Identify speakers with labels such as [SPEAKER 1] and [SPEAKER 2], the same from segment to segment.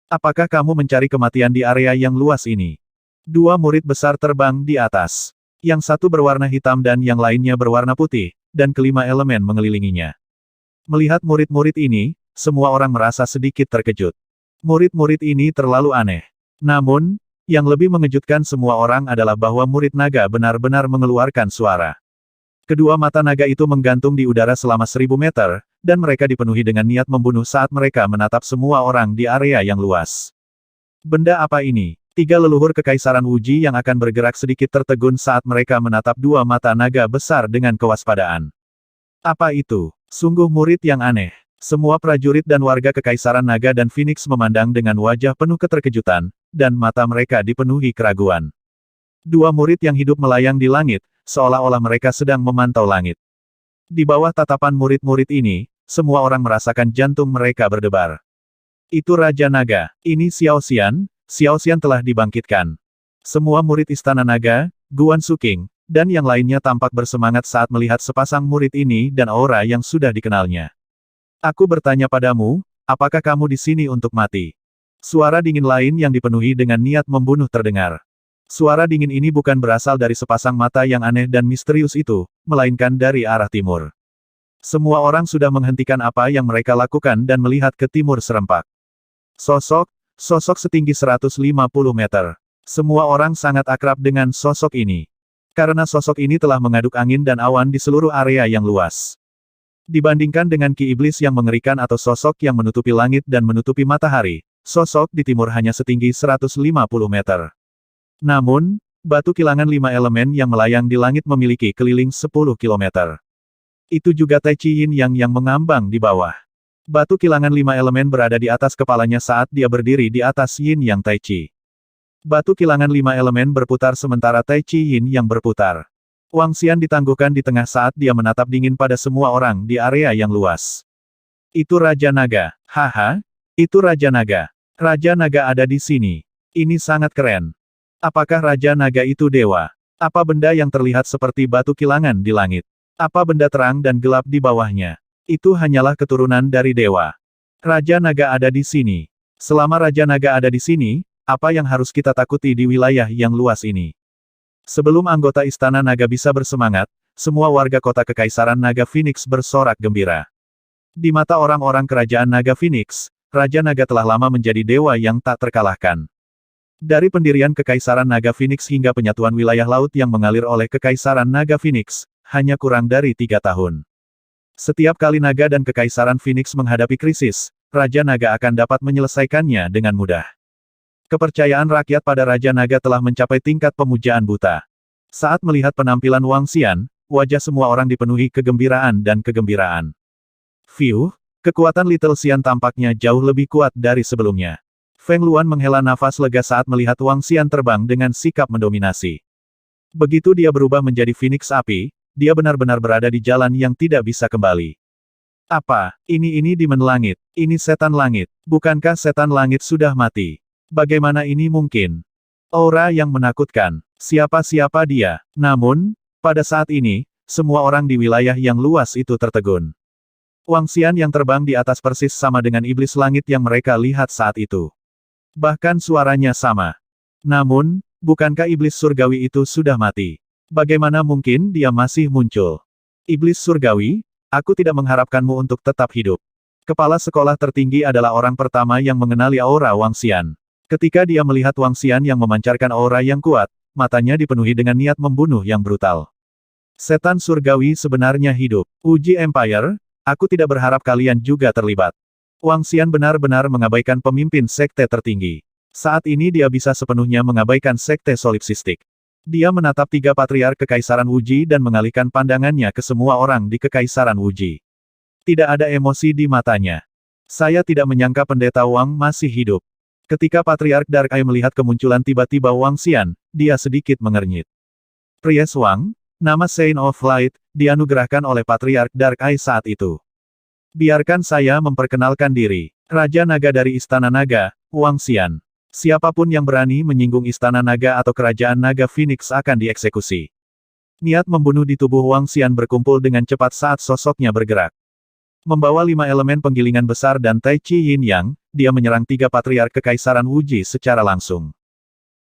[SPEAKER 1] Apakah kamu mencari kematian di area yang luas ini? Dua murid besar terbang di atas. Yang satu berwarna hitam dan yang lainnya berwarna putih, dan kelima elemen mengelilinginya. Melihat murid-murid ini, semua orang merasa sedikit terkejut. Murid-murid ini terlalu aneh. Namun, yang lebih mengejutkan semua orang adalah bahwa murid naga benar-benar mengeluarkan suara. Kedua mata naga itu menggantung di udara selama 1000 meter, dan mereka dipenuhi dengan niat membunuh saat mereka menatap semua orang di area yang luas. Benda apa ini? Tiga leluhur kekaisaran Wuji yang akan bergerak sedikit tertegun saat mereka menatap dua mata naga besar dengan kewaspadaan. Apa itu? Sungguh murid yang aneh. Semua prajurit dan warga kekaisaran naga dan Phoenix memandang dengan wajah penuh keterkejutan, dan mata mereka dipenuhi keraguan. Dua murid yang hidup melayang di langit, seolah-olah mereka sedang memantau langit. Di bawah tatapan murid-murid ini, semua orang merasakan jantung mereka berdebar. Itu Raja Naga. Ini Xiao Xian. Xiao Xian telah dibangkitkan. Semua murid Istana Naga, Guan Suking, dan yang lainnya tampak bersemangat saat melihat sepasang murid ini dan aura yang sudah dikenalnya. Aku bertanya padamu, apakah kamu di sini untuk mati? Suara dingin lain yang dipenuhi dengan niat membunuh terdengar. Suara dingin ini bukan berasal dari sepasang mata yang aneh dan misterius itu, melainkan dari arah timur. Semua orang sudah menghentikan apa yang mereka lakukan dan melihat ke timur serempak. Sosok setinggi 150 meter. Semua orang sangat akrab dengan sosok ini. Karena sosok ini telah mengaduk angin dan awan di seluruh area yang luas. Dibandingkan dengan Ki Iblis yang mengerikan atau sosok yang menutupi langit dan menutupi matahari, sosok di timur hanya setinggi 150 meter. Namun, batu kilangan 5 elemen yang melayang di langit memiliki keliling 10 kilometer. Itu juga Tai Chi Yin yang mengambang di bawah. Batu kilangan 5 elemen berada di atas kepalanya saat dia berdiri di atas Yin Yang Tai Chi. Batu kilangan 5 elemen berputar sementara Tai Chi Yin yang berputar. Wang Xian ditangguhkan di tengah saat dia menatap dingin pada semua orang di area yang luas. Itu Raja Naga. Haha, itu Raja Naga. Raja Naga ada di sini. Ini sangat keren. Apakah Raja Naga itu dewa? Apa benda yang terlihat seperti batu kilangan di langit? Apa benda terang dan gelap di bawahnya? Itu hanyalah keturunan dari dewa. Raja Naga ada di sini. Selama Raja Naga ada di sini, apa yang harus kita takuti di wilayah yang luas ini? Sebelum anggota Istana Naga bisa bersemangat, semua warga kota Kekaisaran Naga Phoenix bersorak gembira. Di mata orang-orang kerajaan Naga Phoenix, Raja Naga telah lama menjadi dewa yang tak terkalahkan. Dari pendirian Kekaisaran Naga Phoenix hingga penyatuan wilayah laut yang mengalir oleh Kekaisaran Naga Phoenix, hanya kurang dari 3 tahun. Setiap kali Naga dan Kekaisaran Phoenix menghadapi krisis, Raja Naga akan dapat menyelesaikannya dengan mudah. Kepercayaan rakyat pada Raja Naga telah mencapai tingkat pemujaan buta. Saat melihat penampilan Wang Xian, wajah semua orang dipenuhi kegembiraan dan kegembiraan. Fiuh, kekuatan Little Xian tampaknya jauh lebih kuat dari sebelumnya. Feng Luan menghela nafas lega saat melihat Wang Xian terbang dengan sikap mendominasi. Begitu dia berubah menjadi Phoenix Api, dia benar-benar berada di jalan yang tidak bisa kembali. Apa? Ini Demon Langit. Ini Setan Langit. Bukankah Setan Langit sudah mati? Bagaimana ini mungkin? Aura yang menakutkan. Siapa dia? Namun, pada saat ini, semua orang di wilayah yang luas itu tertegun. Wang Xian yang terbang di atas persis sama dengan iblis langit yang mereka lihat saat itu. Bahkan suaranya sama. Namun, bukankah iblis surgawi itu sudah mati? Bagaimana mungkin dia masih muncul? Iblis surgawi, aku tidak mengharapkanmu untuk tetap hidup. Kepala sekolah tertinggi adalah orang pertama yang mengenali aura Wang Xian. Ketika dia melihat Wang Xian yang memancarkan aura yang kuat, matanya dipenuhi dengan niat membunuh yang brutal. Setan surgawi sebenarnya hidup. Uji Empire, aku tidak berharap kalian juga terlibat. Wang Xian benar-benar mengabaikan pemimpin sekte tertinggi. Saat ini dia bisa sepenuhnya mengabaikan sekte solipsistik. Dia menatap 3 patriark Kekaisaran Wuji dan mengalihkan pandangannya ke semua orang di Kekaisaran Wuji. Tidak ada emosi di matanya. Saya tidak menyangka pendeta Wang masih hidup. Ketika Patriark Dark Eye melihat kemunculan tiba-tiba Wang Xian, dia sedikit mengernyit. Priest Wang, nama Saint of Light, dianugerahkan oleh Patriark Dark Eye saat itu. Biarkan saya memperkenalkan diri. Raja Naga dari Istana Naga, Wang Xian. Siapapun yang berani menyinggung Istana Naga atau Kerajaan Naga Phoenix akan dieksekusi. Niat membunuh di tubuh Wang Xian berkumpul dengan cepat saat sosoknya bergerak. Membawa 5 elemen penggilingan besar dan Tai Chi Yin Yang, dia menyerang 3 patriark kekaisaran Wuji secara langsung.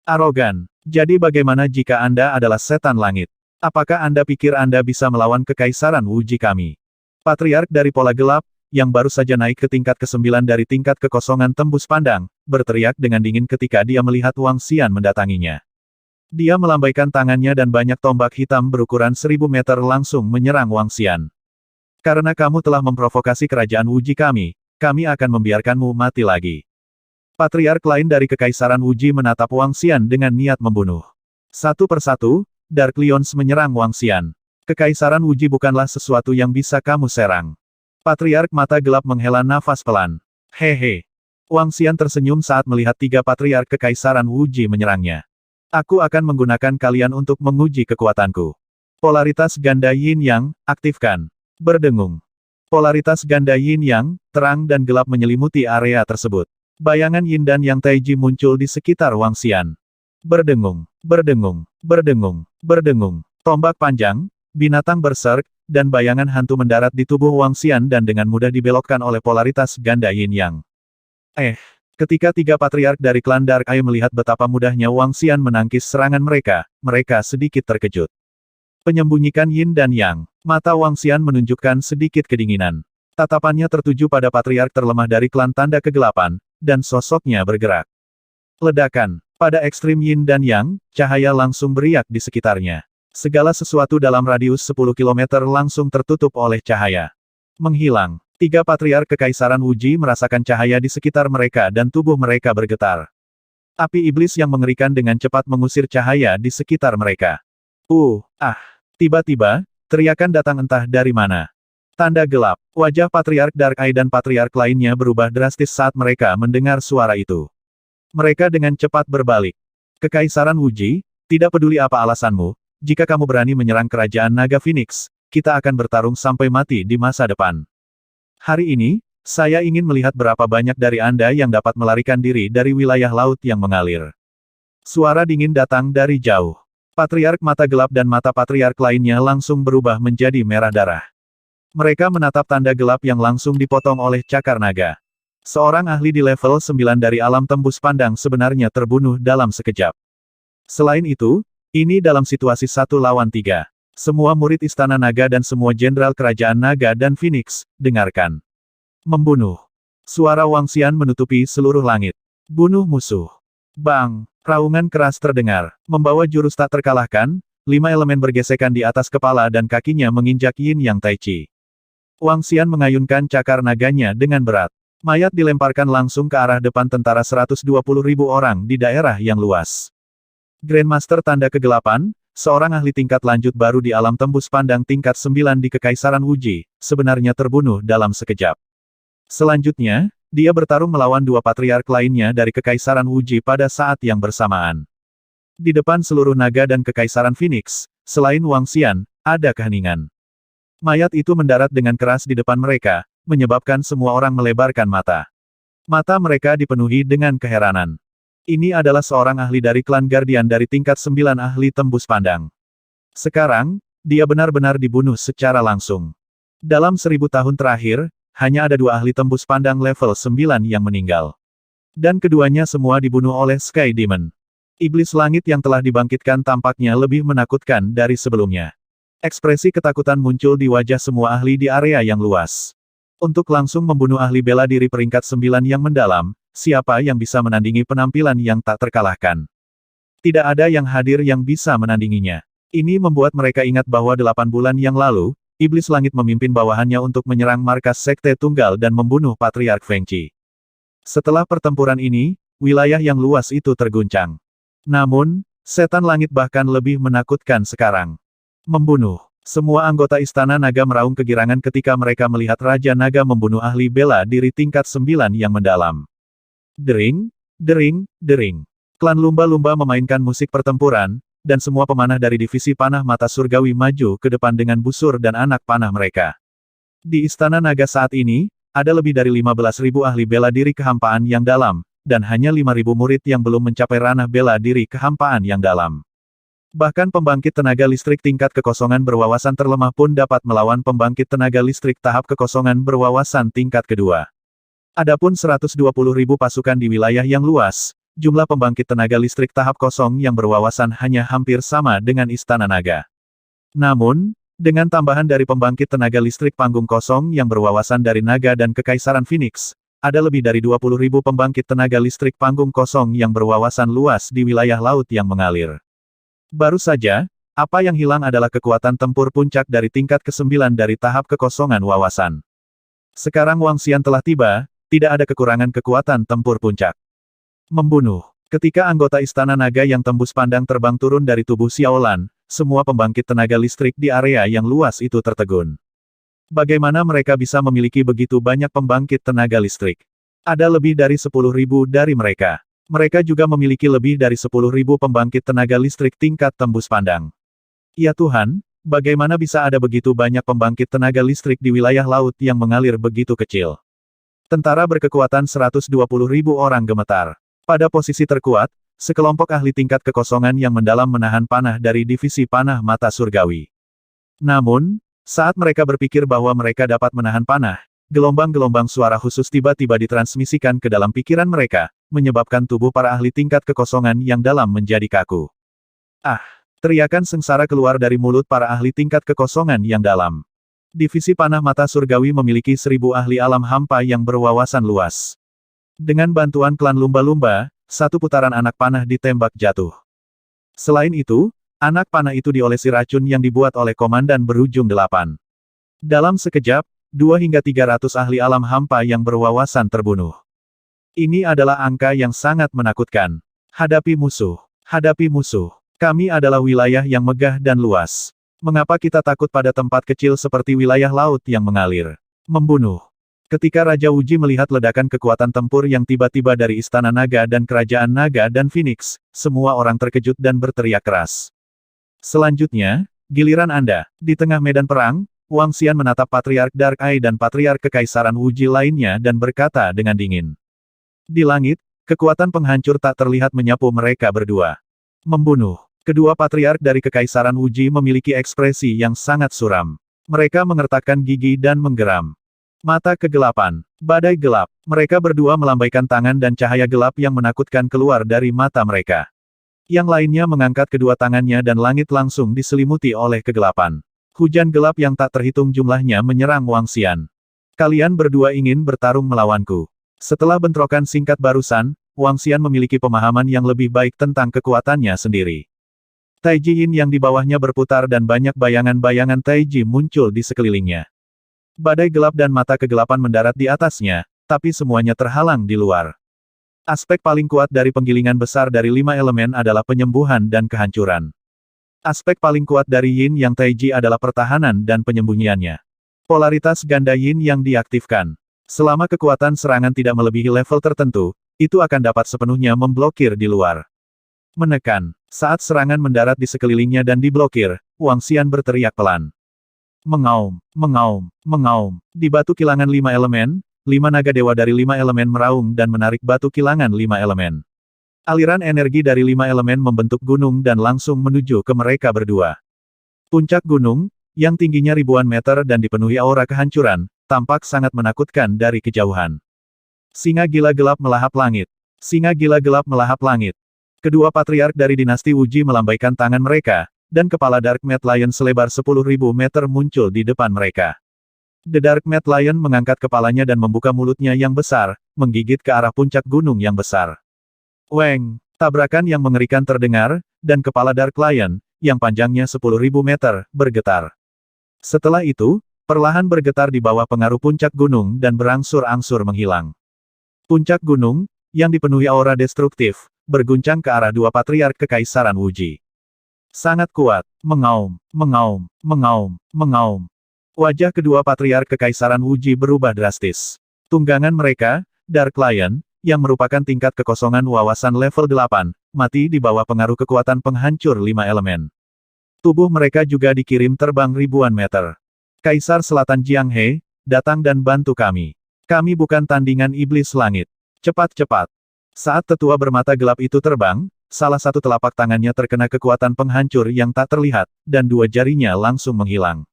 [SPEAKER 1] Arogan. Jadi bagaimana jika Anda adalah setan langit? Apakah Anda pikir Anda bisa melawan kekaisaran Wuji kami? Patriark dari pola gelap, yang baru saja naik ke tingkat ke-9 dari tingkat kekosongan tembus pandang, berteriak dengan dingin ketika dia melihat Wang Xian mendatanginya. Dia melambaikan tangannya dan banyak tombak hitam berukuran 1000 meter langsung menyerang Wang Xian. Karena kamu telah memprovokasi kerajaan Wuji kami akan membiarkanmu mati lagi. Patriark lain dari kekaisaran Wuji menatap Wang Xian dengan niat membunuh. Satu persatu, Dark Lions menyerang Wang Xian. Kekaisaran Wuji bukanlah sesuatu yang bisa kamu serang. Patriark mata gelap menghela nafas pelan. Hehe. Wang Xian tersenyum saat melihat 3 patriark kekaisaran Wuji menyerangnya. Aku akan menggunakan kalian untuk menguji kekuatanku. Polaritas ganda Yin Yang, aktifkan. Berdengung. Polaritas ganda Yin Yang, terang dan gelap menyelimuti area tersebut. Bayangan Yin dan Yang Taiji muncul di sekitar Wang Xian. Berdengung, berdengung, berdengung, berdengung. Tombak panjang, binatang berserk, dan bayangan hantu mendarat di tubuh Wang Xian dan dengan mudah dibelokkan oleh polaritas ganda Yin Yang. Ketika 3 patriark dari klan Dark Eye melihat betapa mudahnya Wang Xian menangkis serangan mereka, mereka sedikit terkejut. Penyembunyikan Yin dan Yang, mata Wang Xian menunjukkan sedikit kedinginan. Tatapannya tertuju pada patriark terlemah dari klan tanda kegelapan, dan sosoknya bergerak. Ledakan. Pada ekstrim Yin dan Yang, cahaya langsung beriak di sekitarnya. Segala sesuatu dalam radius 10 km langsung tertutup oleh cahaya. Menghilang. 3 patriark kekaisaran Wuji merasakan cahaya di sekitar mereka dan tubuh mereka bergetar. Api iblis yang mengerikan dengan cepat mengusir cahaya di sekitar mereka. Tiba-tiba, teriakan datang entah dari mana. Tanda gelap. Wajah patriark Dark Eye dan patriark lainnya berubah drastis saat mereka mendengar suara itu. Mereka dengan cepat berbalik. Kekaisaran Wuji, tidak peduli apa alasanmu, jika kamu berani menyerang kerajaan Naga Phoenix, kita akan bertarung sampai mati di masa depan. Hari ini, saya ingin melihat berapa banyak dari Anda yang dapat melarikan diri dari wilayah laut yang mengalir. Suara dingin datang dari jauh. Patriark mata gelap dan mata patriark lainnya langsung berubah menjadi merah darah. Mereka menatap tanda gelap yang langsung dipotong oleh cakar naga. Seorang ahli di level 9 dari alam tembus pandang sebenarnya terbunuh dalam sekejap. Selain itu, ini dalam situasi 1 lawan 3. Semua murid Istana Naga dan semua jenderal kerajaan Naga dan Phoenix, dengarkan. Membunuh. Suara Wang Xian menutupi seluruh langit. Bunuh musuh. Bang! Raungan keras terdengar. Membawa jurus tak terkalahkan, 5 elemen bergesekan di atas kepala dan kakinya menginjak Yin Yang Taichi. Wang Xian mengayunkan cakar naganya dengan berat. Mayat dilemparkan langsung ke arah depan tentara 120.000 orang di daerah yang luas. Grandmaster Tanda Kegelapan, seorang ahli tingkat lanjut baru di alam tembus pandang tingkat 9 di Kekaisaran Wuji, sebenarnya terbunuh dalam sekejap. Selanjutnya, dia bertarung melawan 2 patriark lainnya dari Kekaisaran Wuji pada saat yang bersamaan. Di depan seluruh naga dan Kekaisaran Phoenix, selain Wang Xian, ada keheningan. Mayat itu mendarat dengan keras di depan mereka, menyebabkan semua orang melebarkan mata. Mata mereka dipenuhi dengan keheranan. Ini adalah seorang ahli dari klan Guardian dari tingkat 9 ahli tembus pandang. Sekarang, dia benar-benar dibunuh secara langsung. Dalam 1000 tahun terakhir, hanya ada 2 ahli tembus pandang level 9 yang meninggal. Dan keduanya semua dibunuh oleh Sky Demon. Iblis langit yang telah dibangkitkan tampaknya lebih menakutkan dari sebelumnya. Ekspresi ketakutan muncul di wajah semua ahli di area yang luas. Untuk langsung membunuh ahli bela diri peringkat 9 yang mendalam, siapa yang bisa menandingi penampilan yang tak terkalahkan? Tidak ada yang hadir yang bisa menandinginya. Ini membuat mereka ingat bahwa 8 bulan yang lalu, Iblis Langit memimpin bawahannya untuk menyerang markas Sekte Tunggal dan membunuh Patriark Feng Qi. Setelah pertempuran ini, wilayah yang luas itu terguncang. Namun, Setan Langit bahkan lebih menakutkan sekarang. Membunuh. Semua anggota Istana Naga meraung kegirangan ketika mereka melihat Raja Naga membunuh ahli bela diri tingkat 9 yang mendalam. Dering, dering, dering. Klan lumba-lumba memainkan musik pertempuran, dan semua pemanah dari divisi panah mata surgawi maju ke depan dengan busur dan anak panah mereka. Di Istana Naga saat ini, ada lebih dari 15.000 ahli bela diri kehampaan yang dalam, dan hanya 5.000 murid yang belum mencapai ranah bela diri kehampaan yang dalam. Bahkan pembangkit tenaga listrik tingkat kekosongan berwawasan terlemah pun dapat melawan pembangkit tenaga listrik tahap kekosongan berwawasan tingkat kedua. Adapun 120.000 pasukan di wilayah yang luas, jumlah pembangkit tenaga listrik tahap kosong yang berwawasan hanya hampir sama dengan Istana Naga. Namun, dengan tambahan dari pembangkit tenaga listrik panggung kosong yang berwawasan dari Naga dan Kekaisaran Phoenix, ada lebih dari 20.000 pembangkit tenaga listrik panggung kosong yang berwawasan luas di wilayah laut yang mengalir. Baru saja, apa yang hilang adalah kekuatan tempur puncak dari tingkat ke-9 dari tahap kekosongan wawasan. Sekarang Wang Xian telah tiba, tidak ada kekurangan kekuatan tempur puncak. Membunuh. Ketika anggota Istana Naga yang tembus pandang terbang turun dari tubuh Xiaolan, semua pembangkit tenaga listrik di area yang luas itu tertegun. Bagaimana mereka bisa memiliki begitu banyak pembangkit tenaga listrik? Ada lebih dari 10.000 dari mereka. Mereka juga memiliki lebih dari 10.000 pembangkit tenaga listrik tingkat tembus pandang. Ya Tuhan, bagaimana bisa ada begitu banyak pembangkit tenaga listrik di wilayah laut yang mengalir begitu kecil? Tentara berkekuatan 120.000 orang gemetar. Pada posisi terkuat, sekelompok ahli tingkat kekosongan yang mendalam menahan panah dari divisi panah mata surgawi. Namun, saat mereka berpikir bahwa mereka dapat menahan panah, gelombang-gelombang suara khusus tiba-tiba ditransmisikan ke dalam pikiran mereka, menyebabkan tubuh para ahli tingkat kekosongan yang dalam menjadi kaku. Ah! Teriakan sengsara keluar dari mulut para ahli tingkat kekosongan yang dalam. Divisi panah mata surgawi memiliki 1.000 ahli alam hampa yang berwawasan luas. Dengan bantuan klan lumba-lumba, satu putaran anak panah ditembak jatuh. Selain itu, anak panah itu diolesi racun yang dibuat oleh komandan berujung 8. Dalam sekejap, 2 hingga 300 ahli alam hampa yang berwawasan terbunuh. Ini adalah angka yang sangat menakutkan. Hadapi musuh. Hadapi musuh. Kami adalah wilayah yang megah dan luas. Mengapa kita takut pada tempat kecil seperti wilayah laut yang mengalir? Membunuh. Ketika Raja Wuji melihat ledakan kekuatan tempur yang tiba-tiba dari Istana Naga dan Kerajaan Naga dan Phoenix, semua orang terkejut dan berteriak keras. Selanjutnya, giliran Anda. Di tengah medan perang, Wang Xian menatap Patriark Dark Eye dan Patriark Kekaisaran Wuji lainnya dan berkata dengan dingin. Di langit, kekuatan penghancur tak terlihat menyapu mereka berdua. Membunuh. Kedua patriark dari Kekaisaran Wuji memiliki ekspresi yang sangat suram. Mereka mengertakkan gigi dan menggeram. Mata kegelapan. Badai gelap. Mereka berdua melambaikan tangan dan cahaya gelap yang menakutkan keluar dari mata mereka. Yang lainnya mengangkat kedua tangannya dan langit langsung diselimuti oleh kegelapan. Hujan gelap yang tak terhitung jumlahnya menyerang Wang Xian. Kalian berdua ingin bertarung melawanku. Setelah bentrokan singkat barusan, Wang Xian memiliki pemahaman yang lebih baik tentang kekuatannya sendiri. Taiji Yin yang di bawahnya berputar dan banyak bayangan-bayangan Taiji muncul di sekelilingnya. Badai gelap dan mata kegelapan mendarat di atasnya, tapi semuanya terhalang di luar. Aspek paling kuat dari penggilingan besar dari 5 elemen adalah penyembuhan dan kehancuran. Aspek paling kuat dari Yin yang Taiji adalah pertahanan dan penyembunyiannya. Polaritas ganda Yin yang diaktifkan. Selama kekuatan serangan tidak melebihi level tertentu, itu akan dapat sepenuhnya memblokir di luar. Menekan. Saat serangan mendarat di sekelilingnya dan diblokir, Wang Xian berteriak pelan. Mengaum, mengaum, mengaum. Di batu kilangan 5 elemen, 5 naga dewa dari 5 elemen meraung dan menarik batu kilangan 5 elemen. Aliran energi dari 5 elemen membentuk gunung dan langsung menuju ke mereka berdua. Puncak gunung, yang tingginya ribuan meter dan dipenuhi aura kehancuran, tampak sangat menakutkan dari kejauhan. Singa gila gelap melahap langit. Singa gila gelap melahap langit. Kedua patriark dari dinasti Wuji melambaikan tangan mereka, dan kepala Dark Mad Lion selebar 10.000 meter muncul di depan mereka. The Dark Mad Lion mengangkat kepalanya dan membuka mulutnya yang besar, menggigit ke arah puncak gunung yang besar. Weng! Tabrakan yang mengerikan terdengar, dan kepala Dark Lion, yang panjangnya 10.000 meter, bergetar. Setelah itu, perlahan bergetar di bawah pengaruh puncak gunung dan berangsur-angsur menghilang. Puncak gunung, yang dipenuhi aura destruktif, berguncang ke arah dua patriark Kekaisaran Wuji. Sangat kuat. Mengaum, mengaum, mengaum, mengaum. Wajah kedua patriark Kekaisaran Wuji berubah drastis. Tunggangan mereka, Dark Lion, yang merupakan tingkat kekosongan wawasan level 8, mati di bawah pengaruh kekuatan penghancur 5 elemen. Tubuh mereka juga dikirim terbang ribuan meter. Kaisar Selatan Jiang He, datang dan bantu kami. Kami bukan tandingan iblis langit. Cepat-cepat. Saat tetua bermata gelap itu terbang, salah satu telapak tangannya terkena kekuatan penghancur yang tak terlihat, dan dua jarinya langsung menghilang.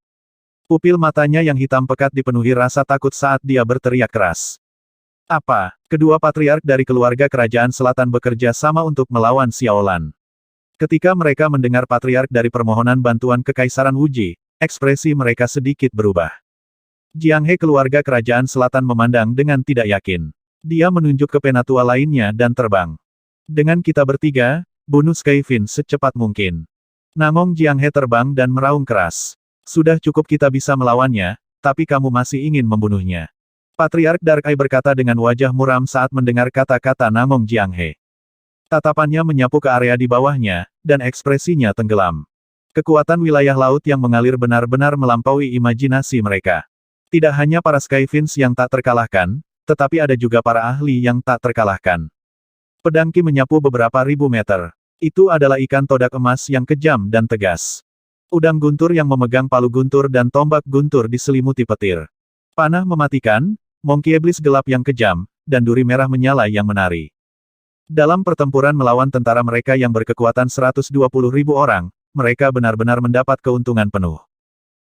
[SPEAKER 1] Pupil matanya yang hitam pekat dipenuhi rasa takut saat dia berteriak keras. Apa? Kedua patriark dari keluarga kerajaan selatan bekerja sama untuk melawan Xiaolan. Ketika mereka mendengar patriark dari permohonan bantuan Kekaisaran Wuji, ekspresi mereka sedikit berubah. Jiang He keluarga kerajaan selatan memandang dengan tidak yakin. Dia menunjuk ke penatua lainnya dan terbang. Dengan kita bertiga, bunuh Skyfin secepat mungkin. Nangong Jiang He terbang dan meraung keras. Sudah cukup kita bisa melawannya, tapi kamu masih ingin membunuhnya. Patriark Dark Eye berkata dengan wajah muram saat mendengar kata-kata Nangong Jiang He. Tatapannya menyapu ke area di bawahnya, dan ekspresinya tenggelam. Kekuatan wilayah laut yang mengalir benar-benar melampaui imajinasi mereka. Tidak hanya para Skyfins yang tak terkalahkan, tetapi ada juga para ahli yang tak terkalahkan. Pedang Qi menyapu beberapa ribu meter. Itu adalah ikan todak emas yang kejam dan tegas. Udang guntur yang memegang palu guntur dan tombak guntur diselimuti petir. Panah mematikan, Monkey Iblis gelap yang kejam, dan duri merah menyala yang menari. Dalam pertempuran melawan tentara mereka yang berkekuatan 120.000 orang, mereka benar-benar mendapat keuntungan penuh.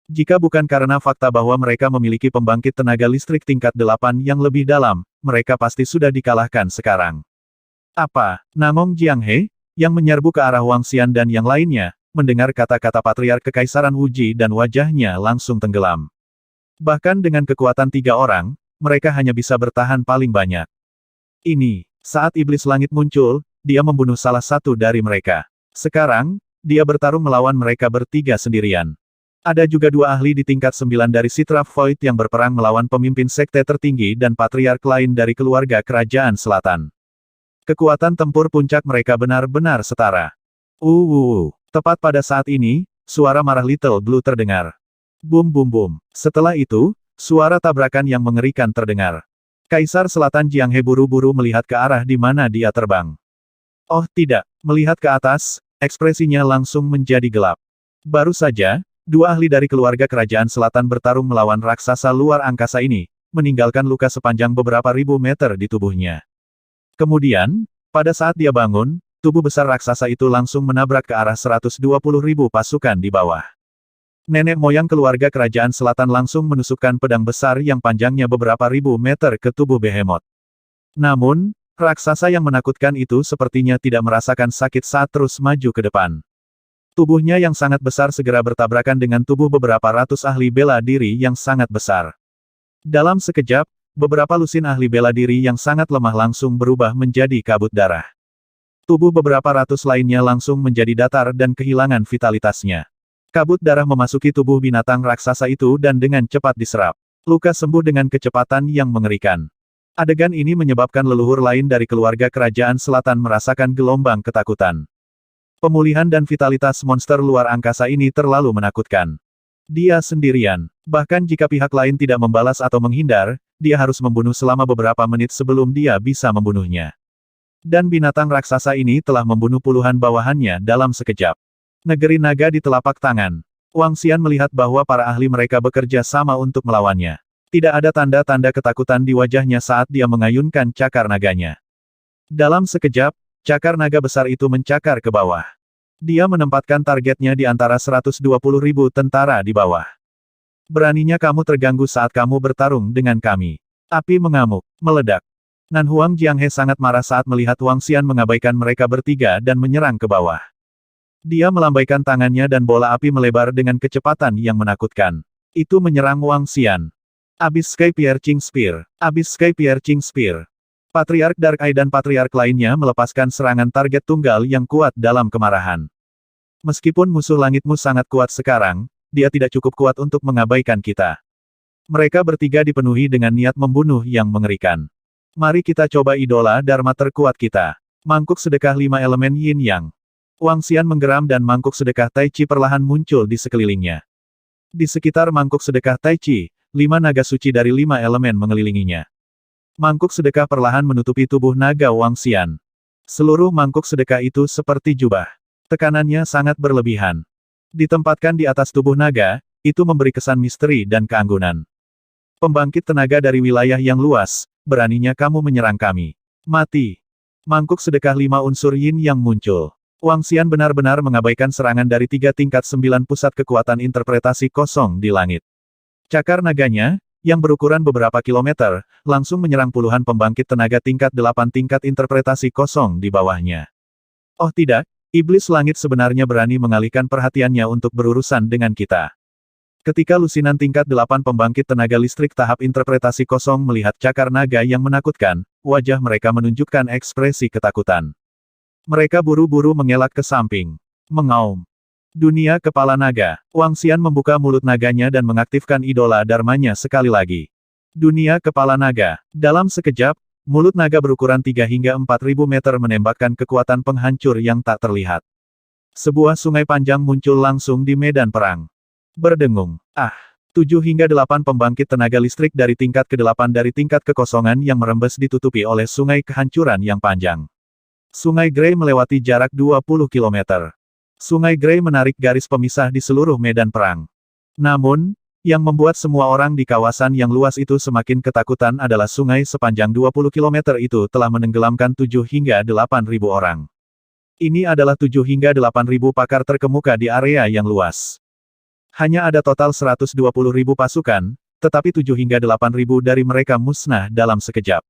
[SPEAKER 1] Jika bukan karena fakta bahwa mereka memiliki pembangkit tenaga listrik tingkat 8 yang lebih dalam, mereka pasti sudah dikalahkan sekarang. Apa? Nangong Jiang He, yang menyerbu ke arah Wang Xian dan yang lainnya, mendengar kata-kata patriark Kekaisaran Wuji dan wajahnya langsung tenggelam. Bahkan dengan kekuatan 3 orang, mereka hanya bisa bertahan paling banyak. Ini, saat iblis langit muncul, dia membunuh salah satu dari mereka. Sekarang, dia bertarung melawan mereka bertiga sendirian. Ada juga 2 ahli di tingkat 9 dari Citra Void yang berperang melawan pemimpin sekte tertinggi dan patriark lain dari keluarga kerajaan selatan. Kekuatan tempur puncak mereka benar-benar setara. Tepat pada saat ini, suara marah Little Blue terdengar. Bum bum bum. Setelah itu, suara tabrakan yang mengerikan terdengar. Kaisar Selatan Jiang He buru-buru melihat ke arah di mana dia terbang. Oh tidak, melihat ke atas, ekspresinya langsung menjadi gelap. Baru saja, 2 ahli dari keluarga kerajaan selatan bertarung melawan raksasa luar angkasa ini, meninggalkan luka sepanjang beberapa ribu meter di tubuhnya. Kemudian, pada saat dia bangun, tubuh besar raksasa itu langsung menabrak ke arah 120.000 pasukan di bawah. Nenek moyang keluarga kerajaan selatan langsung menusukkan pedang besar yang panjangnya beberapa ribu meter ke tubuh Behemoth. Namun, raksasa yang menakutkan itu sepertinya tidak merasakan sakit saat terus maju ke depan. Tubuhnya yang sangat besar segera bertabrakan dengan tubuh beberapa ratus ahli bela diri yang sangat besar. Dalam sekejap, beberapa lusin ahli bela diri yang sangat lemah langsung berubah menjadi kabut darah. Tubuh beberapa ratus lainnya langsung menjadi datar dan kehilangan vitalitasnya. Kabut darah memasuki tubuh binatang raksasa itu dan dengan cepat diserap. Luka sembuh dengan kecepatan yang mengerikan. Adegan ini menyebabkan leluhur lain dari keluarga kerajaan selatan merasakan gelombang ketakutan. Pemulihan dan vitalitas monster luar angkasa ini terlalu menakutkan. Dia sendirian. Bahkan jika pihak lain tidak membalas atau menghindar, dia harus membunuh selama beberapa menit sebelum dia bisa membunuhnya. Dan binatang raksasa ini telah membunuh puluhan bawahannya dalam sekejap. Negeri naga di telapak tangan. Wang Xian melihat bahwa para ahli mereka bekerja sama untuk melawannya. Tidak ada tanda-tanda ketakutan di wajahnya saat dia mengayunkan cakar naganya. Dalam sekejap, cakar naga besar itu mencakar ke bawah. Dia menempatkan targetnya di antara 120.000 tentara di bawah. Beraninya kamu terganggu saat kamu bertarung dengan kami. Api mengamuk, meledak. Nan Huang Jiang He sangat marah saat melihat Wang Xian mengabaikan mereka bertiga dan menyerang ke bawah. Dia melambaikan tangannya dan bola api melebar dengan kecepatan yang menakutkan. Itu menyerang Wang Xian. Abyss Sky Piercing Spear. Abyss Sky Piercing Spear. Patriark Dark Eye dan patriark lainnya melepaskan serangan target tunggal yang kuat dalam kemarahan. Meskipun musuh langitmu sangat kuat sekarang, dia tidak cukup kuat untuk mengabaikan kita. Mereka bertiga dipenuhi dengan niat membunuh yang mengerikan. Mari kita coba idola Dharma terkuat kita. Mangkuk sedekah 5 elemen Yin Yang. Wang Xian menggeram dan mangkuk sedekah Tai Chi perlahan muncul di sekelilingnya. Di sekitar mangkuk sedekah Tai Chi, 5 naga suci dari 5 elemen mengelilinginya. Mangkuk sedekah perlahan menutupi tubuh naga Wang Xian. Seluruh mangkuk sedekah itu seperti jubah. Tekanannya sangat berlebihan. Ditempatkan di atas tubuh naga, itu memberi kesan misteri dan keanggunan. Pembangkit tenaga dari wilayah yang luas, beraninya kamu menyerang kami. Mati. Mangkuk sedekah 5 unsur yin yang muncul. Wang Xian benar-benar mengabaikan serangan dari 3 tingkat 9 pusat kekuatan interpretasi kosong di langit. Cakar naganya, yang berukuran beberapa kilometer, langsung menyerang puluhan pembangkit tenaga tingkat 8 tingkat interpretasi kosong di bawahnya. Oh tidak, iblis langit sebenarnya berani mengalihkan perhatiannya untuk berurusan dengan kita. Ketika lusinan tingkat 8 pembangkit tenaga listrik tahap interpretasi kosong melihat cakar naga yang menakutkan, wajah mereka menunjukkan ekspresi ketakutan. Mereka buru-buru mengelak ke samping. Mengaum. Dunia kepala naga. Wang Xian membuka mulut naganya dan mengaktifkan idola dharmanya sekali lagi. Dunia kepala naga. Dalam sekejap, mulut naga berukuran 3 hingga 4.000 meter menembakkan kekuatan penghancur yang tak terlihat. Sebuah sungai panjang muncul langsung di medan perang. Berdengung. 7 hingga 8 pembangkit tenaga listrik dari tingkat ke-8 dari tingkat kekosongan yang merembes ditutupi oleh sungai kehancuran yang panjang. Sungai Grey melewati jarak 20 km. Sungai Grey menarik garis pemisah di seluruh medan perang. Namun, yang membuat semua orang di kawasan yang luas itu semakin ketakutan adalah sungai sepanjang 20 km itu telah menenggelamkan 7 hingga 8.000 orang. Ini adalah 7 hingga 8.000 pakar terkemuka di area yang luas. Hanya ada total 120.000 pasukan, tetapi 7 hingga 8.000 dari mereka musnah dalam sekejap.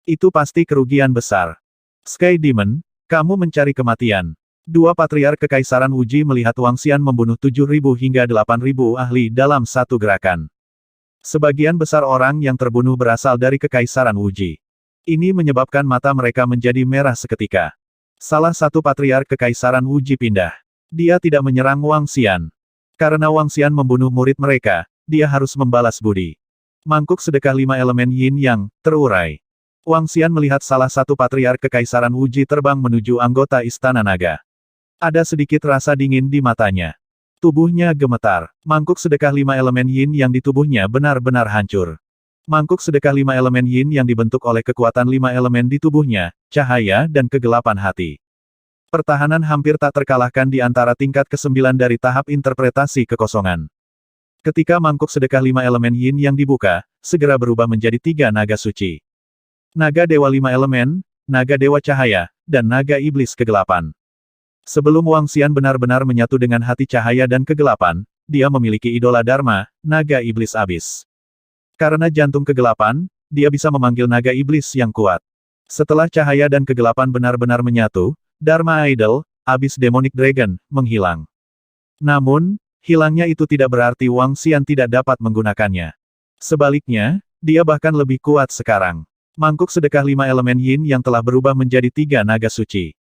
[SPEAKER 1] Itu pasti kerugian besar. Sky Demon, kamu mencari kematian. Dua patriark kekaisaran Wuji melihat Wang Xian membunuh 7.000 hingga 8.000 ahli dalam satu gerakan. Sebagian besar orang yang terbunuh berasal dari kekaisaran Wuji. Ini menyebabkan mata mereka menjadi merah seketika. Salah satu patriark kekaisaran Wuji pindah. Dia tidak menyerang Wang Xian. Karena Wang Xian membunuh murid mereka, dia harus membalas budi. Mangkuk sedekah 5 elemen yin yang terurai. Wang Xian melihat salah satu patriark kekaisaran Wuji terbang menuju anggota istana naga. Ada sedikit rasa dingin di matanya. Tubuhnya gemetar. Mangkuk sedekah 5 elemen yin yang di tubuhnya benar-benar hancur. Mangkuk sedekah 5 elemen yin yang dibentuk oleh kekuatan 5 elemen di tubuhnya, cahaya dan kegelapan hati. Pertahanan hampir tak terkalahkan di antara tingkat ke-9 dari tahap interpretasi kekosongan. Ketika mangkuk sedekah 5 elemen yin yang dibuka, segera berubah menjadi 3 naga suci. Naga dewa 5 elemen, naga dewa cahaya, dan naga iblis kegelapan. Sebelum Wang Xian benar-benar menyatu dengan hati cahaya dan kegelapan, dia memiliki idola dharma, naga iblis abis. Karena jantung kegelapan, dia bisa memanggil naga iblis yang kuat. Setelah cahaya dan kegelapan benar-benar menyatu, Dharma Idol, abis Demonic Dragon, menghilang. Namun, hilangnya itu tidak berarti Wang Xian tidak dapat menggunakannya. Sebaliknya, dia bahkan lebih kuat sekarang. Mangkuk sedekah 5 elemen yin yang telah berubah menjadi 3 naga suci.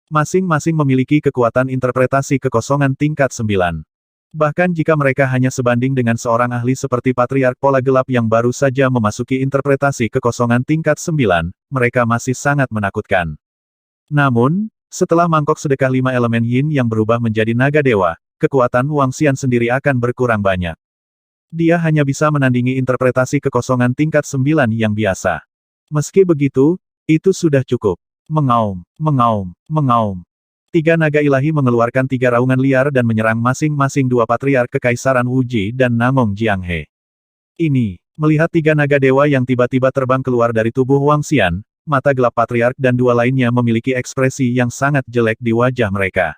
[SPEAKER 1] Masing-masing memiliki kekuatan interpretasi kekosongan tingkat 9. Bahkan jika mereka hanya sebanding dengan seorang ahli seperti Patriark Pola Gelap yang baru saja memasuki interpretasi kekosongan tingkat 9, mereka masih sangat menakutkan. Namun, setelah mangkok sedekah 5 elemen yin yang berubah menjadi naga dewa, kekuatan Wang Xian sendiri akan berkurang banyak. Dia hanya bisa menandingi interpretasi kekosongan tingkat 9 yang biasa. Meski begitu, itu sudah cukup. Mengaum, mengaum, mengaum. 3 naga ilahi mengeluarkan 3 raungan liar dan menyerang masing-masing 2 patriark kekaisaran Wuji dan Namong Jianghe. Ini, melihat 3 naga dewa yang tiba-tiba terbang keluar dari tubuh Wang Xian, mata gelap patriark dan 2 lainnya memiliki ekspresi yang sangat jelek di wajah mereka.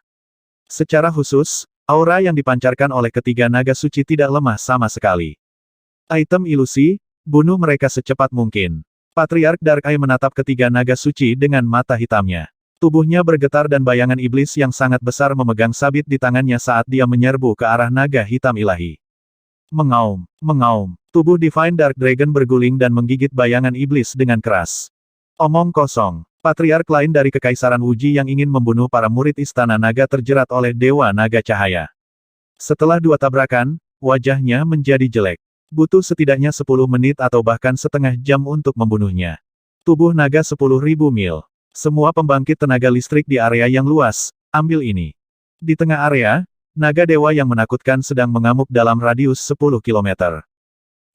[SPEAKER 1] Secara khusus, aura yang dipancarkan oleh ketiga naga suci tidak lemah sama sekali. Item ilusi, bunuh mereka secepat mungkin. Patriark Dark Eye menatap ketiga naga suci dengan mata hitamnya. Tubuhnya bergetar dan bayangan iblis yang sangat besar memegang sabit di tangannya saat dia menyerbu ke arah naga hitam ilahi. Mengaum, mengaum. Tubuh Divine Dark Dragon berguling dan menggigit bayangan iblis dengan keras. Omong kosong. Patriark lain dari Kekaisaran Wuji yang ingin membunuh para murid Istana Naga terjerat oleh Dewa Naga Cahaya. Setelah 2 tabrakan, wajahnya menjadi jelek. Butuh setidaknya 10 menit atau bahkan setengah jam untuk membunuhnya. Tubuh naga 10.000 mil. Semua pembangkit tenaga listrik di area yang luas, ambil ini. Di tengah area, naga dewa yang menakutkan sedang mengamuk dalam radius 10 km.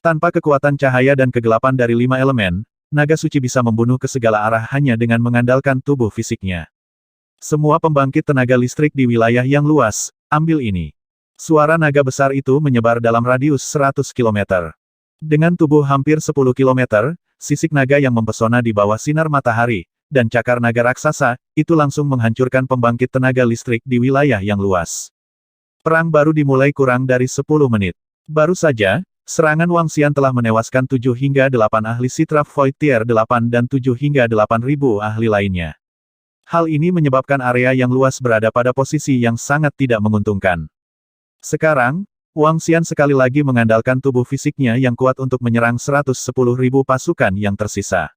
[SPEAKER 1] Tanpa kekuatan cahaya dan kegelapan dari 5 elemen, naga suci bisa membunuh ke segala arah hanya dengan mengandalkan tubuh fisiknya. Semua pembangkit tenaga listrik di wilayah yang luas, ambil ini. Suara naga besar itu menyebar dalam radius 100 km. Dengan tubuh hampir 10 km, sisik naga yang mempesona di bawah sinar matahari, dan cakar naga raksasa, itu langsung menghancurkan pembangkit tenaga listrik di wilayah yang luas. Perang baru dimulai kurang dari 10 menit. Baru saja, serangan Wang Xian telah menewaskan 7 hingga 8 ahli Sitraf Void Tier 8 dan 7 hingga 8.000 ahli lainnya. Hal ini menyebabkan area yang luas berada pada posisi yang sangat tidak menguntungkan. Sekarang, Wang Xian sekali lagi mengandalkan tubuh fisiknya yang kuat untuk menyerang 110.000 pasukan yang tersisa.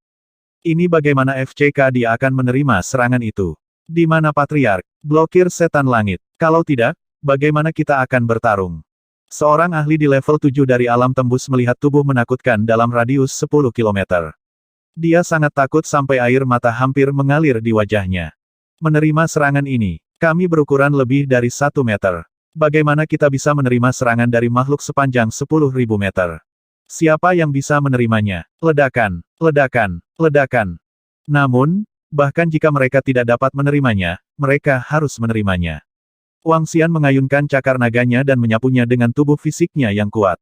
[SPEAKER 1] Ini bagaimana FCK dia akan menerima serangan itu? Di mana Patriark? Blokir setan langit. Kalau tidak, bagaimana kita akan bertarung? Seorang ahli di level 7 dari alam tembus melihat tubuh menakutkan dalam radius 10 km. Dia sangat takut sampai air mata hampir mengalir di wajahnya. Menerima serangan ini, kami berukuran lebih dari 1 meter. Bagaimana kita bisa menerima serangan dari makhluk sepanjang 10.000 meter? Siapa yang bisa menerimanya? Ledakan, ledakan, ledakan. Namun, bahkan jika mereka tidak dapat menerimanya, mereka harus menerimanya. Wang Xian mengayunkan cakar naganya dan menyapunya dengan tubuh fisiknya yang kuat.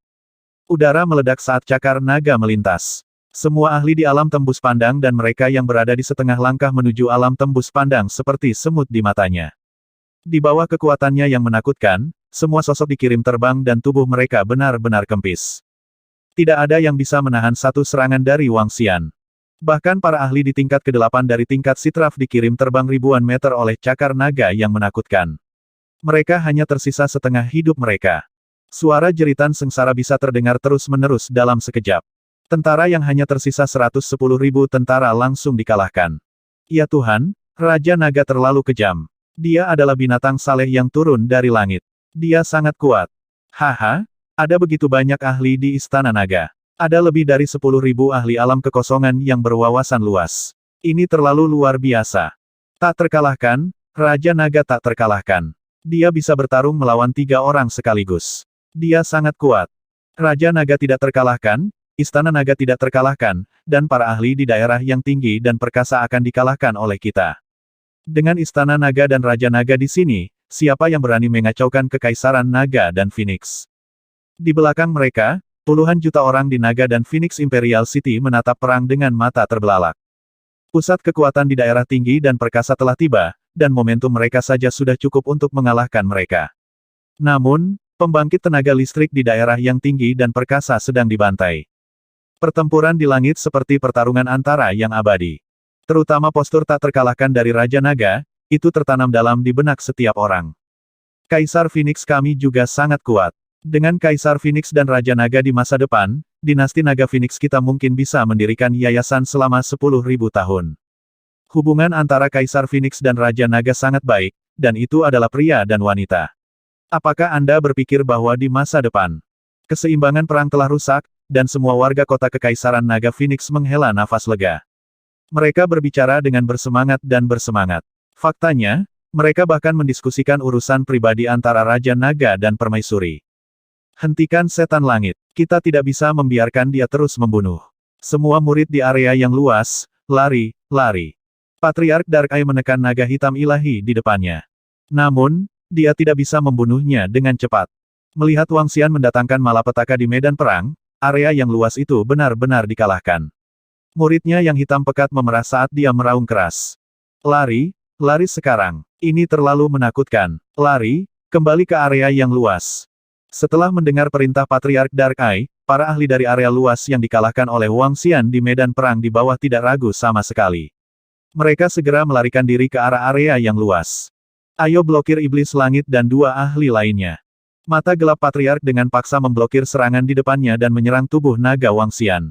[SPEAKER 1] Udara meledak saat cakar naga melintas. Semua ahli di alam tembus pandang dan mereka yang berada di setengah langkah menuju alam tembus pandang seperti semut di matanya. Di bawah kekuatannya yang menakutkan, semua sosok dikirim terbang dan tubuh mereka benar-benar kempis. Tidak ada yang bisa menahan satu serangan dari Wang Xian. Bahkan para ahli di tingkat ke-8 dari tingkat Sitraf dikirim terbang ribuan meter oleh cakar naga yang menakutkan. Mereka hanya tersisa setengah hidup mereka. Suara jeritan sengsara bisa terdengar terus-menerus dalam sekejap. Tentara yang hanya tersisa 110.000 tentara langsung dikalahkan. Ya Tuhan, Raja Naga terlalu kejam. Dia adalah binatang saleh yang turun dari langit. Dia sangat kuat. Haha, ada begitu banyak ahli di Istana Naga. Ada lebih dari 10.000 ahli alam kekosongan yang berwawasan luas. Ini terlalu luar biasa. Tak terkalahkan, Raja Naga tak terkalahkan. Dia bisa bertarung melawan 3 orang sekaligus. Dia sangat kuat. Raja Naga tidak terkalahkan, Istana Naga tidak terkalahkan, dan para ahli di daerah yang tinggi dan perkasa akan dikalahkan oleh kita. Dengan Istana Naga dan Raja Naga di sini, siapa yang berani mengacaukan Kekaisaran Naga dan Phoenix? Di belakang mereka, puluhan juta orang di Naga dan Phoenix Imperial City menatap perang dengan mata terbelalak. Pusat kekuatan di daerah tinggi dan perkasa telah tiba, dan momentum mereka saja sudah cukup untuk mengalahkan mereka. Namun, pembangkit tenaga listrik di daerah yang tinggi dan perkasa sedang dibantai. Pertempuran di langit seperti pertarungan antara yang abadi. Terutama postur tak terkalahkan dari Raja Naga, itu tertanam dalam di benak setiap orang. Kaisar Phoenix kami juga sangat kuat. Dengan Kaisar Phoenix dan Raja Naga di masa depan, dinasti Naga Phoenix kita mungkin bisa mendirikan yayasan selama 10.000 tahun. Hubungan antara Kaisar Phoenix dan Raja Naga sangat baik, dan itu adalah pria dan wanita. Apakah Anda berpikir bahwa di masa depan, keseimbangan perang telah rusak, dan semua warga kota Kekaisaran Naga Phoenix menghela nafas lega? Mereka berbicara dengan bersemangat dan bersemangat. Faktanya, mereka bahkan mendiskusikan urusan pribadi antara Raja Naga dan Permaisuri. Hentikan setan langit. Kita tidak bisa membiarkan dia terus membunuh. Semua murid di area yang luas, lari, lari. Patriark Dark Eye menekan naga hitam ilahi di depannya. Namun, dia tidak bisa membunuhnya dengan cepat. Melihat Wang Xian mendatangkan malapetaka di medan perang, area yang luas itu benar-benar dikalahkan. Muridnya yang hitam pekat memerah saat dia meraung keras. Lari, lari sekarang. Ini terlalu menakutkan. Lari, kembali ke area yang luas. Setelah mendengar perintah Patriark Dark Eye, para ahli dari area luas yang dikalahkan oleh Wang Xian di medan perang di bawah tidak ragu sama sekali. Mereka segera melarikan diri ke arah area yang luas. Ayo blokir iblis langit dan 2 ahli lainnya. Mata gelap Patriark dengan paksa memblokir serangan di depannya dan menyerang tubuh naga Wang Xian.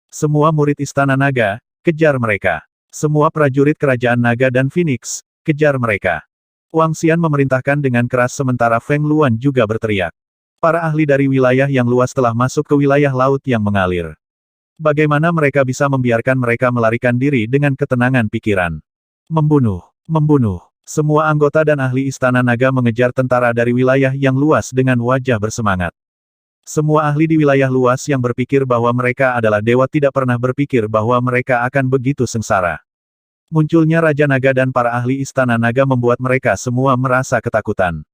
[SPEAKER 1] Semua murid Istana Naga, kejar mereka. Semua prajurit Kerajaan Naga dan Phoenix, kejar mereka. Wang Xian memerintahkan dengan keras sementara Feng Luan juga berteriak. Para ahli dari wilayah yang luas telah masuk ke wilayah laut yang mengalir. Bagaimana mereka bisa membiarkan mereka melarikan diri dengan ketenangan pikiran? Membunuh, membunuh. Semua anggota dan ahli Istana Naga mengejar tentara dari wilayah yang luas dengan wajah bersemangat. Semua ahli di wilayah luas yang berpikir bahwa mereka adalah dewa tidak pernah berpikir bahwa mereka akan begitu sengsara. Munculnya Raja Naga dan para ahli Istana Naga membuat mereka semua merasa ketakutan.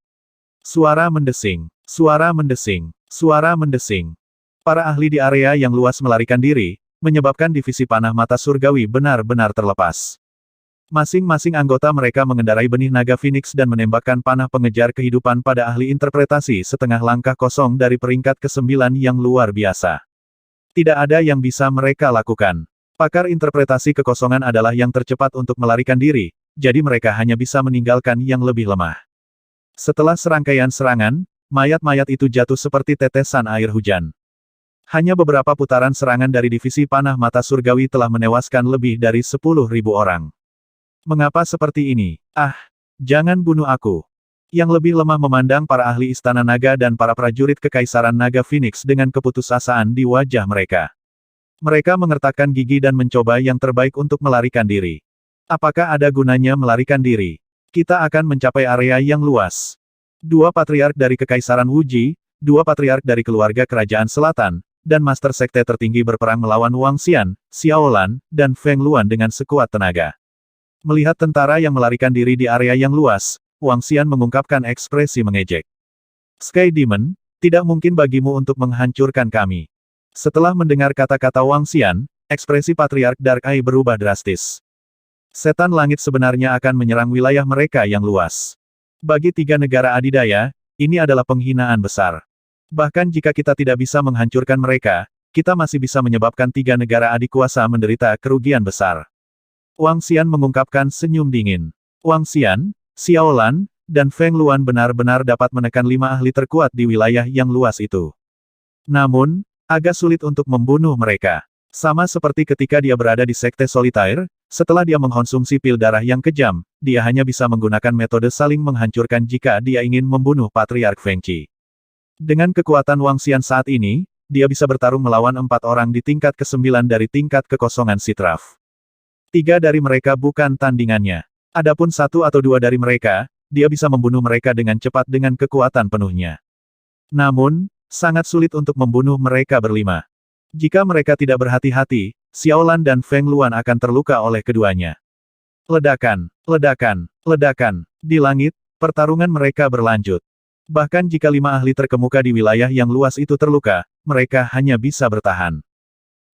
[SPEAKER 1] Suara mendesing, suara mendesing, suara mendesing. Para ahli di area yang luas melarikan diri, menyebabkan divisi panah mata surgawi benar-benar terlepas. Masing-masing anggota mereka mengendarai benih naga Phoenix dan menembakkan panah pengejar kehidupan pada ahli interpretasi setengah langkah kosong dari peringkat ke-9 yang luar biasa. Tidak ada yang bisa mereka lakukan. Pakar interpretasi kekosongan adalah yang tercepat untuk melarikan diri, jadi mereka hanya bisa meninggalkan yang lebih lemah. Setelah serangkaian serangan, mayat-mayat itu jatuh seperti tetesan air hujan. Hanya beberapa putaran serangan dari divisi panah mata surgawi telah menewaskan lebih dari 10.000 orang. Mengapa seperti ini? Ah, jangan bunuh aku. Yang lebih lemah memandang para ahli istana naga dan para prajurit kekaisaran naga Phoenix dengan keputusasaan di wajah mereka. Mereka mengertakkan gigi dan mencoba yang terbaik untuk melarikan diri. Apakah ada gunanya melarikan diri? Kita akan mencapai area yang luas. Dua patriark dari kekaisaran Wuji, dua patriark dari keluarga kerajaan selatan, dan master sekte tertinggi berperang melawan Wang Xian, Xiaolan, dan Feng Luan dengan sekuat tenaga. Melihat tentara yang melarikan diri di area yang luas, Wang Xian mengungkapkan ekspresi mengejek. Sky Demon, tidak mungkin bagimu untuk menghancurkan kami. Setelah mendengar kata-kata Wang Xian, ekspresi Patriark Dark Eye berubah drastis. Setan langit sebenarnya akan menyerang wilayah mereka yang luas. Bagi tiga negara adidaya, ini adalah penghinaan besar. Bahkan jika kita tidak bisa menghancurkan mereka, kita masih bisa menyebabkan tiga negara adik kuasa menderita kerugian besar. Wang Xian mengungkapkan senyum dingin. Wang Xian, Xiaolan, dan Feng Luan benar-benar dapat menekan 5 ahli terkuat di wilayah yang luas itu. Namun, agak sulit untuk membunuh mereka. Sama seperti ketika dia berada di Sekte Solitaire, setelah dia mengkonsumsi pil darah yang kejam, dia hanya bisa menggunakan metode saling menghancurkan jika dia ingin membunuh Patriark Feng Qi. Dengan kekuatan Wang Xian saat ini, dia bisa bertarung melawan 4 orang di tingkat ke-9 dari tingkat kekosongan Sitraf. 3 dari mereka bukan tandingannya. Adapun 1 atau 2 dari mereka, dia bisa membunuh mereka dengan cepat dengan kekuatan penuhnya. Namun, sangat sulit untuk membunuh mereka berlima. Jika mereka tidak berhati-hati, Xiaolan dan Feng Luan akan terluka oleh keduanya. Ledakan, ledakan, ledakan. Di langit, pertarungan mereka berlanjut. Bahkan jika 5 ahli terkemuka di wilayah yang luas itu terluka, mereka hanya bisa bertahan.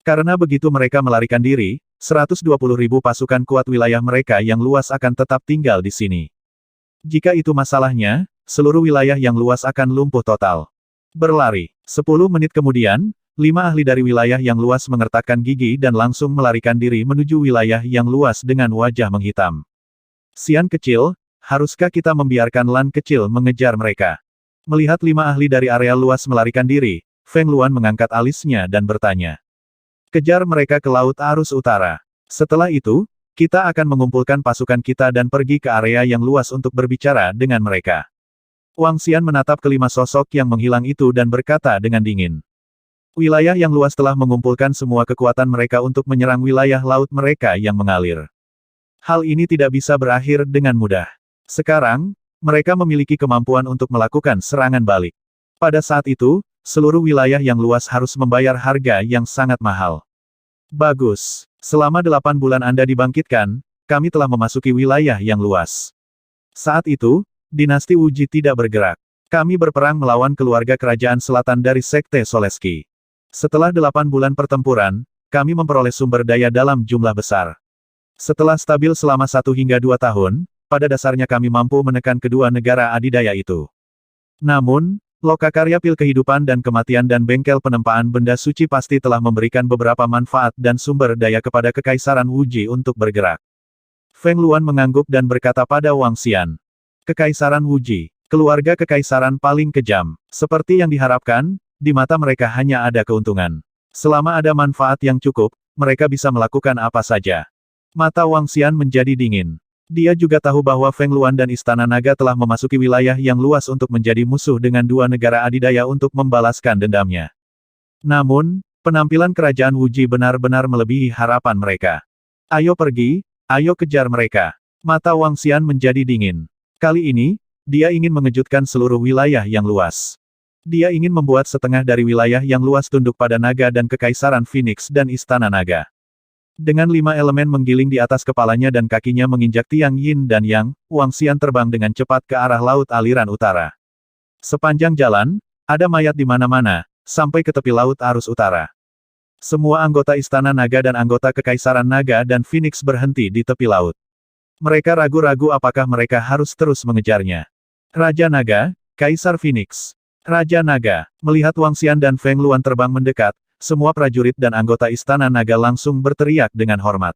[SPEAKER 1] Karena begitu mereka melarikan diri, 120.000 pasukan kuat wilayah mereka yang luas akan tetap tinggal di sini. Jika itu masalahnya, seluruh wilayah yang luas akan lumpuh total. Berlari. 10 menit kemudian, 5 ahli dari wilayah yang luas mengertakkan gigi dan langsung melarikan diri menuju wilayah yang luas dengan wajah menghitam. Xian kecil, haruskah kita membiarkan Lan kecil mengejar mereka? Melihat 5 ahli dari area luas melarikan diri, Feng Luan mengangkat alisnya dan bertanya. Kejar mereka ke Laut Arus Utara. Setelah itu, kita akan mengumpulkan pasukan kita dan pergi ke area yang luas untuk berbicara dengan mereka. Wang Xian menatap kelima sosok yang menghilang itu dan berkata dengan dingin. Wilayah yang luas telah mengumpulkan semua kekuatan mereka untuk menyerang wilayah laut mereka yang mengalir. Hal ini tidak bisa berakhir dengan mudah. Sekarang, mereka memiliki kemampuan untuk melakukan serangan balik. Pada saat itu, seluruh wilayah yang luas harus membayar harga yang sangat mahal. Bagus. Selama 8 bulan Anda dibangkitkan, kami telah memasuki wilayah yang luas. Saat itu, Dinasti Wuji tidak bergerak. Kami berperang melawan keluarga kerajaan selatan dari Sekte Soleski. Setelah 8 bulan pertempuran, kami memperoleh sumber daya dalam jumlah besar. Setelah stabil selama 1 hingga 2 tahun, pada dasarnya kami mampu menekan kedua negara adidaya itu. Namun, lokakarya pil kehidupan dan kematian dan bengkel penempaan benda suci pasti telah memberikan beberapa manfaat dan sumber daya kepada Kekaisaran Wuji untuk bergerak. Feng Luan mengangguk dan berkata pada Wang Xian. Kekaisaran Wuji, keluarga kekaisaran paling kejam. Seperti yang diharapkan, di mata mereka hanya ada keuntungan. Selama ada manfaat yang cukup, mereka bisa melakukan apa saja. Mata Wang Xian menjadi dingin. Dia juga tahu bahwa Feng Luan dan Istana Naga telah memasuki wilayah yang luas untuk menjadi musuh dengan 2 negara adidaya untuk membalaskan dendamnya. Namun, penampilan kerajaan Wuji benar-benar melebihi harapan mereka. Ayo pergi, ayo kejar mereka. Mata Wang Xian menjadi dingin. Kali ini, dia ingin mengejutkan seluruh wilayah yang luas. Dia ingin membuat setengah dari wilayah yang luas tunduk pada naga dan Kekaisaran Phoenix dan Istana Naga. Dengan 5 elemen menggiling di atas kepalanya dan kakinya menginjak tiang yin dan yang, Wang Xian terbang dengan cepat ke arah laut aliran utara. Sepanjang jalan, ada mayat di mana-mana, sampai ke tepi laut arus utara. Semua anggota Istana Naga dan anggota Kekaisaran Naga dan Phoenix berhenti di tepi laut. Mereka ragu-ragu apakah mereka harus terus mengejarnya. Raja Naga, Kaisar Phoenix. Raja Naga, melihat Wang Xian dan Feng Luan terbang mendekat, semua prajurit dan anggota Istana Naga langsung berteriak dengan hormat.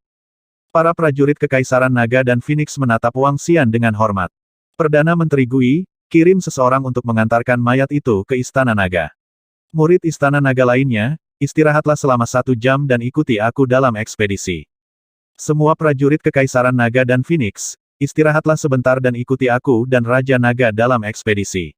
[SPEAKER 1] Para prajurit Kekaisaran Naga dan Phoenix menatap Wang Xian dengan hormat. Perdana Menteri Gui, kirim seseorang untuk mengantarkan mayat itu ke Istana Naga. Murid Istana Naga lainnya, istirahatlah selama 1 jam dan ikuti aku dalam ekspedisi. Semua prajurit Kekaisaran Naga dan Phoenix, istirahatlah sebentar dan ikuti aku dan Raja Naga dalam ekspedisi.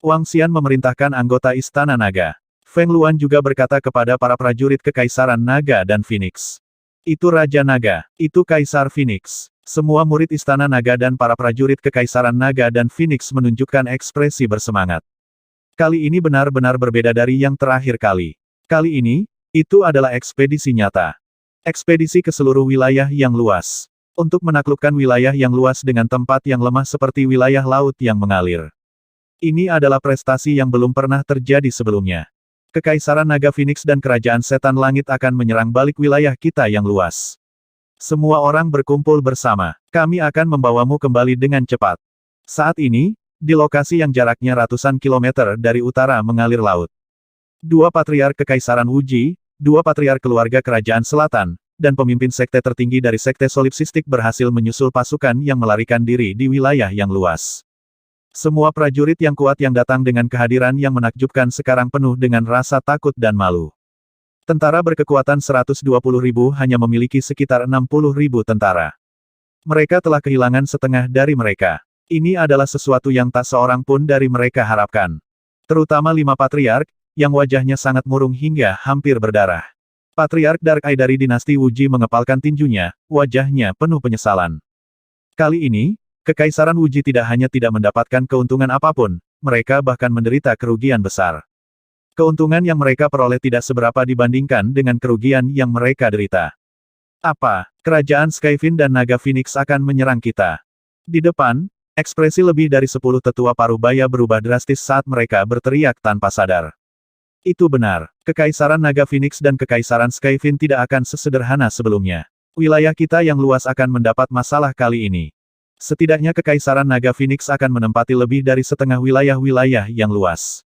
[SPEAKER 1] Wang Xian memerintahkan anggota Istana Naga. Feng Luan juga berkata kepada para prajurit Kekaisaran Naga dan Phoenix. Itu Raja Naga, itu Kaisar Phoenix. Semua murid Istana Naga dan para prajurit Kekaisaran Naga dan Phoenix menunjukkan ekspresi bersemangat. Kali ini benar-benar berbeda dari yang terakhir kali. Kali ini, itu adalah ekspedisi nyata. Ekspedisi ke seluruh wilayah yang luas. Untuk menaklukkan wilayah yang luas dengan tempat yang lemah seperti wilayah laut yang mengalir. Ini adalah prestasi yang belum pernah terjadi sebelumnya. Kekaisaran Naga Phoenix dan Kerajaan Setan Langit akan menyerang balik wilayah kita yang luas. Semua orang berkumpul bersama. Kami akan membawamu kembali dengan cepat. Saat ini, di lokasi yang jaraknya ratusan kilometer dari utara mengalir laut. 2 patriark Kekaisaran Wuji, 2 patriark keluarga Kerajaan Selatan, dan pemimpin sekte tertinggi dari sekte solipsistik berhasil menyusul pasukan yang melarikan diri di wilayah yang luas. Semua prajurit yang kuat yang datang dengan kehadiran yang menakjubkan sekarang penuh dengan rasa takut dan malu. Tentara berkekuatan 120.000 hanya memiliki sekitar 60.000 tentara. Mereka telah kehilangan setengah dari mereka. Ini adalah sesuatu yang tak seorang pun dari mereka harapkan. Terutama 5 patriark, yang wajahnya sangat murung hingga hampir berdarah. Patriark Dark Eye dari dinasti Wuji mengepalkan tinjunya, wajahnya penuh penyesalan. Kali ini, Kekaisaran Wuji tidak hanya tidak mendapatkan keuntungan apapun, mereka bahkan menderita kerugian besar. Keuntungan yang mereka peroleh tidak seberapa dibandingkan dengan kerugian yang mereka derita. Apa, kerajaan Skyfin dan Naga Phoenix akan menyerang kita? Di depan, ekspresi lebih dari 10 tetua parubaya berubah drastis saat mereka berteriak tanpa sadar. Itu benar, Kekaisaran Naga Phoenix dan Kekaisaran Skyfin tidak akan sesederhana sebelumnya. Wilayah kita yang luas akan mendapat masalah kali ini. Setidaknya Kekaisaran Naga Phoenix akan menempati lebih dari setengah wilayah-wilayah yang luas.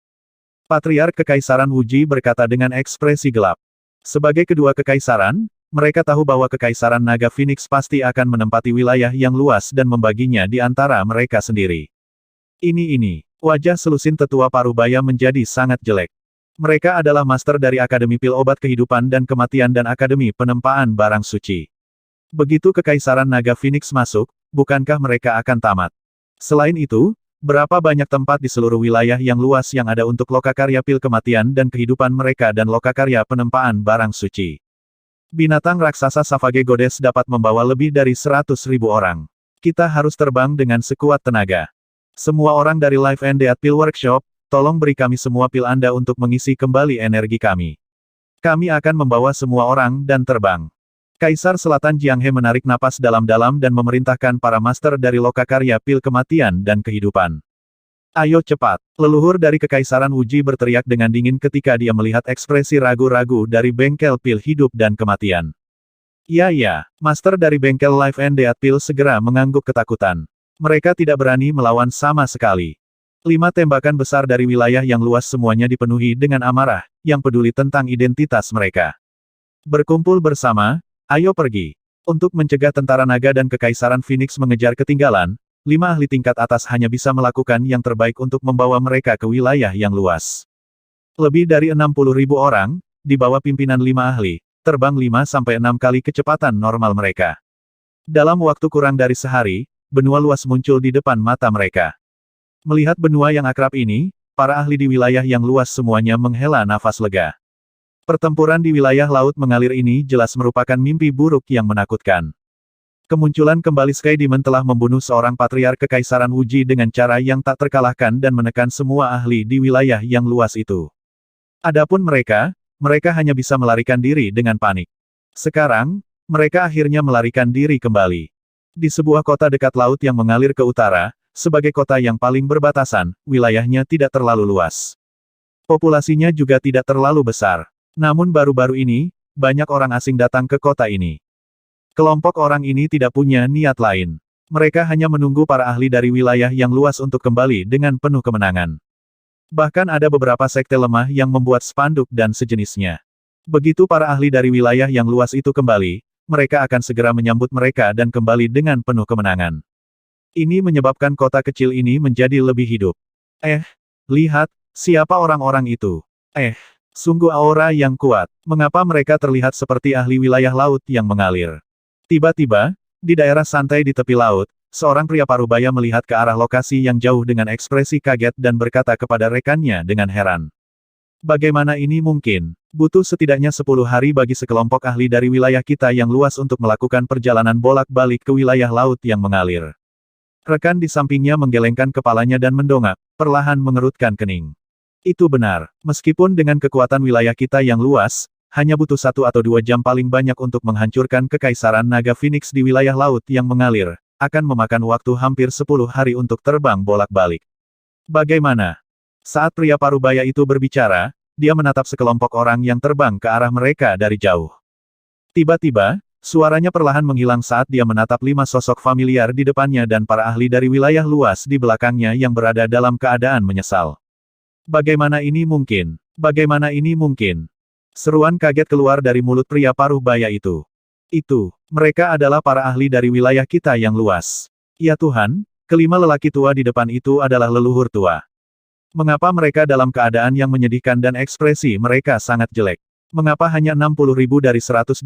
[SPEAKER 1] Patriark Kekaisaran Wuji berkata dengan ekspresi gelap. Sebagai kedua kekaisaran, mereka tahu bahwa Kekaisaran Naga Phoenix pasti akan menempati wilayah yang luas dan membaginya di antara mereka sendiri. Ini, wajah selusin tetua parubaya menjadi sangat jelek. Mereka adalah master dari Akademi Pil Obat Kehidupan dan Kematian dan Akademi Penempaan Barang Suci. Begitu Kekaisaran Naga Phoenix masuk, bukankah mereka akan tamat? Selain itu, berapa banyak tempat di seluruh wilayah yang luas yang ada untuk lokakarya Pil Kematian dan Kehidupan mereka dan lokakarya Penempaan Barang Suci? Binatang raksasa Savage Goddess dapat membawa lebih dari 100.000 orang. Kita harus terbang dengan sekuat tenaga. Semua orang dari Life and Death Pil Workshop, tolong beri kami semua pil Anda untuk mengisi kembali energi kami. Kami akan membawa semua orang dan terbang. Kaisar Selatan Jianghe menarik napas dalam-dalam dan memerintahkan para master dari lokakarya Pil Kematian dan Kehidupan. Ayo cepat, leluhur dari Kekaisaran Wuji berteriak dengan dingin ketika dia melihat ekspresi ragu-ragu dari bengkel pil hidup dan kematian. Ya, master dari bengkel Life and Death Pil segera mengangguk ketakutan. Mereka tidak berani melawan sama sekali. 5 tembakan besar dari wilayah yang luas semuanya dipenuhi dengan amarah, yang peduli tentang identitas mereka. Berkumpul bersama, ayo pergi. Untuk mencegah tentara naga dan Kekaisaran Phoenix mengejar ketinggalan, 5 ahli tingkat atas hanya bisa melakukan yang terbaik untuk membawa mereka ke wilayah yang luas. Lebih dari 60.000 orang, di bawah pimpinan 5 ahli, terbang 5-6 kali kecepatan normal mereka. Dalam waktu kurang dari sehari, benua luas muncul di depan mata mereka. Melihat benua yang akrab ini, para ahli di wilayah yang luas semuanya menghela nafas lega. Pertempuran di wilayah laut mengalir ini jelas merupakan mimpi buruk yang menakutkan. Kemunculan kembali Sky Demon telah membunuh seorang patriark Kekaisaran Wuji dengan cara yang tak terkalahkan dan menekan semua ahli di wilayah yang luas itu. Adapun mereka hanya bisa melarikan diri dengan panik. Sekarang, mereka akhirnya melarikan diri kembali. Di sebuah kota dekat laut yang mengalir ke utara, sebagai kota yang paling berbatasan, wilayahnya tidak terlalu luas. Populasinya juga tidak terlalu besar. Namun baru-baru ini, banyak orang asing datang ke kota ini. Kelompok orang ini tidak punya niat lain. Mereka hanya menunggu para ahli dari wilayah yang luas untuk kembali dengan penuh kemenangan. Bahkan ada beberapa sekte lemah yang membuat spanduk dan sejenisnya. Begitu para ahli dari wilayah yang luas itu kembali, mereka akan segera menyambut mereka dan kembali dengan penuh kemenangan. Ini menyebabkan kota kecil ini menjadi lebih hidup. Lihat, siapa orang-orang itu? Sungguh aura yang kuat. Mengapa mereka terlihat seperti ahli wilayah laut yang mengalir? Tiba-tiba, di daerah santai di tepi laut, seorang pria parubaya melihat ke arah lokasi yang jauh dengan ekspresi kaget dan berkata kepada rekannya dengan heran. Bagaimana ini mungkin? Butuh setidaknya 10 hari bagi sekelompok ahli dari wilayah kita yang luas untuk melakukan perjalanan bolak-balik ke wilayah laut yang mengalir. Rekan di sampingnya menggelengkan kepalanya dan mendongak, perlahan mengerutkan kening. Itu benar, meskipun dengan kekuatan wilayah kita yang luas, hanya butuh 1 atau 2 jam paling banyak untuk menghancurkan kekaisaran naga Phoenix di wilayah laut yang mengalir, akan memakan waktu hampir 10 hari untuk terbang bolak-balik. Bagaimana? Saat pria parubaya itu berbicara, dia menatap sekelompok orang yang terbang ke arah mereka dari jauh. Tiba-tiba, suaranya perlahan menghilang saat dia menatap 5 sosok familiar di depannya dan para ahli dari wilayah luas di belakangnya yang berada dalam keadaan menyesal. Bagaimana ini mungkin? Bagaimana ini mungkin? Seruan kaget keluar dari mulut pria parubaya itu. Mereka adalah para ahli dari wilayah kita yang luas. Ya Tuhan, kelima lelaki tua di depan itu adalah leluhur tua. Mengapa mereka dalam keadaan yang menyedihkan dan ekspresi mereka sangat jelek? Mengapa hanya 60.000 dari 120.000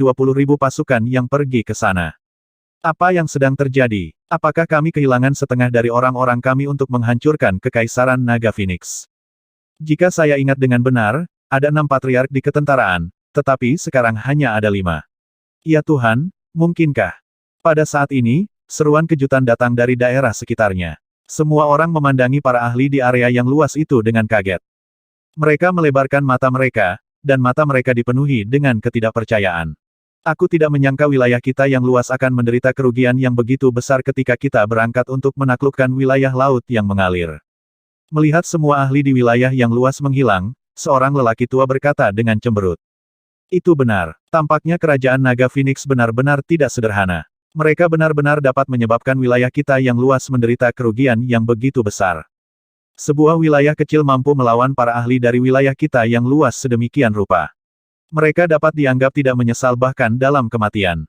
[SPEAKER 1] pasukan yang pergi ke sana? Apa yang sedang terjadi? Apakah kami kehilangan setengah dari orang-orang kami untuk menghancurkan kekaisaran naga Phoenix? Jika saya ingat dengan benar, ada 6 patriark di ketentaraan, tetapi sekarang hanya ada 5. Ya Tuhan, mungkinkah? Pada saat ini, seruan kejutan datang dari daerah sekitarnya. Semua orang memandangi para ahli di area yang luas itu dengan kaget. Mereka melebarkan mata mereka, dan mata mereka dipenuhi dengan ketidakpercayaan. Aku tidak menyangka wilayah kita yang luas akan menderita kerugian yang begitu besar ketika kita berangkat untuk menaklukkan wilayah laut yang mengalir. Melihat semua ahli di wilayah yang luas menghilang, seorang lelaki tua berkata dengan cemberut. Itu benar, tampaknya kerajaan naga Phoenix benar-benar tidak sederhana. Mereka benar-benar dapat menyebabkan wilayah kita yang luas menderita kerugian yang begitu besar. Sebuah wilayah kecil mampu melawan para ahli dari wilayah kita yang luas sedemikian rupa. Mereka dapat dianggap tidak menyesal bahkan dalam kematian.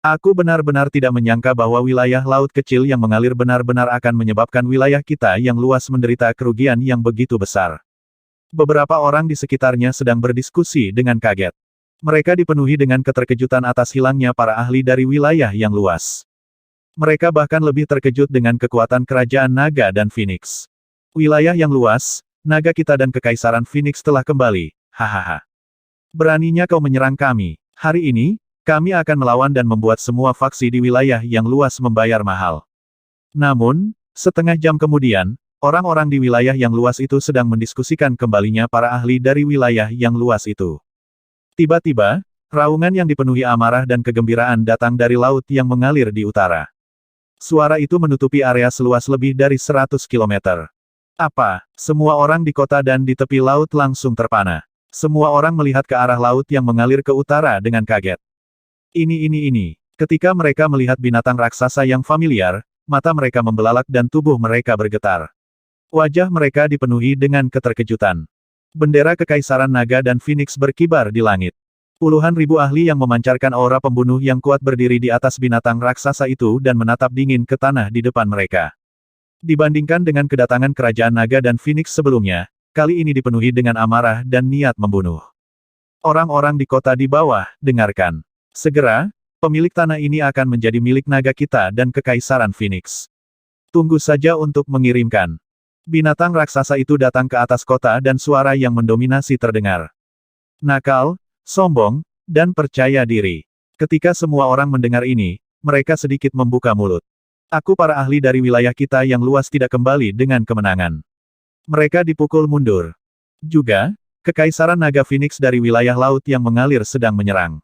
[SPEAKER 1] Aku benar-benar tidak menyangka bahwa wilayah laut kecil yang mengalir benar-benar akan menyebabkan wilayah kita yang luas menderita kerugian yang begitu besar. Beberapa orang di sekitarnya sedang berdiskusi dengan kaget. Mereka dipenuhi dengan keterkejutan atas hilangnya para ahli dari wilayah yang luas. Mereka bahkan lebih terkejut dengan kekuatan kerajaan naga dan Phoenix. Wilayah yang luas, naga kita dan kekaisaran Phoenix telah kembali, hahaha. Beraninya kau menyerang kami. Hari ini, kami akan melawan dan membuat semua faksi di wilayah yang luas membayar mahal. Namun, setengah jam kemudian, orang-orang di wilayah yang luas itu sedang mendiskusikan kembalinya para ahli dari wilayah yang luas itu. Tiba-tiba, raungan yang dipenuhi amarah dan kegembiraan datang dari laut yang mengalir di utara. Suara itu menutupi area seluas lebih dari 100 km. Apa? Semua orang di kota dan di tepi laut langsung terpana. Semua orang melihat ke arah laut yang mengalir ke utara dengan kaget. Ini. Ketika mereka melihat binatang raksasa yang familiar, mata mereka membelalak dan tubuh mereka bergetar. Wajah mereka dipenuhi dengan keterkejutan. Bendera kekaisaran naga dan Phoenix berkibar di langit. Puluhan ribu ahli yang memancarkan aura pembunuh yang kuat berdiri di atas binatang raksasa itu dan menatap dingin ke tanah di depan mereka. Dibandingkan dengan kedatangan kerajaan naga dan Phoenix sebelumnya, kali ini dipenuhi dengan amarah dan niat membunuh. Orang-orang di kota di bawah, dengarkan. Segera, pemilik tanah ini akan menjadi milik naga kita dan kekaisaran Phoenix. Tunggu saja untuk mengirimkan. Binatang raksasa itu datang ke atas kota dan suara yang mendominasi terdengar. Nakal, sombong, dan percaya diri. Ketika semua orang mendengar ini, mereka sedikit membuka mulut. Aku para ahli dari wilayah kita yang luas tidak kembali dengan kemenangan. Mereka dipukul mundur. Juga, kekaisaran naga Phoenix dari wilayah laut yang mengalir sedang menyerang.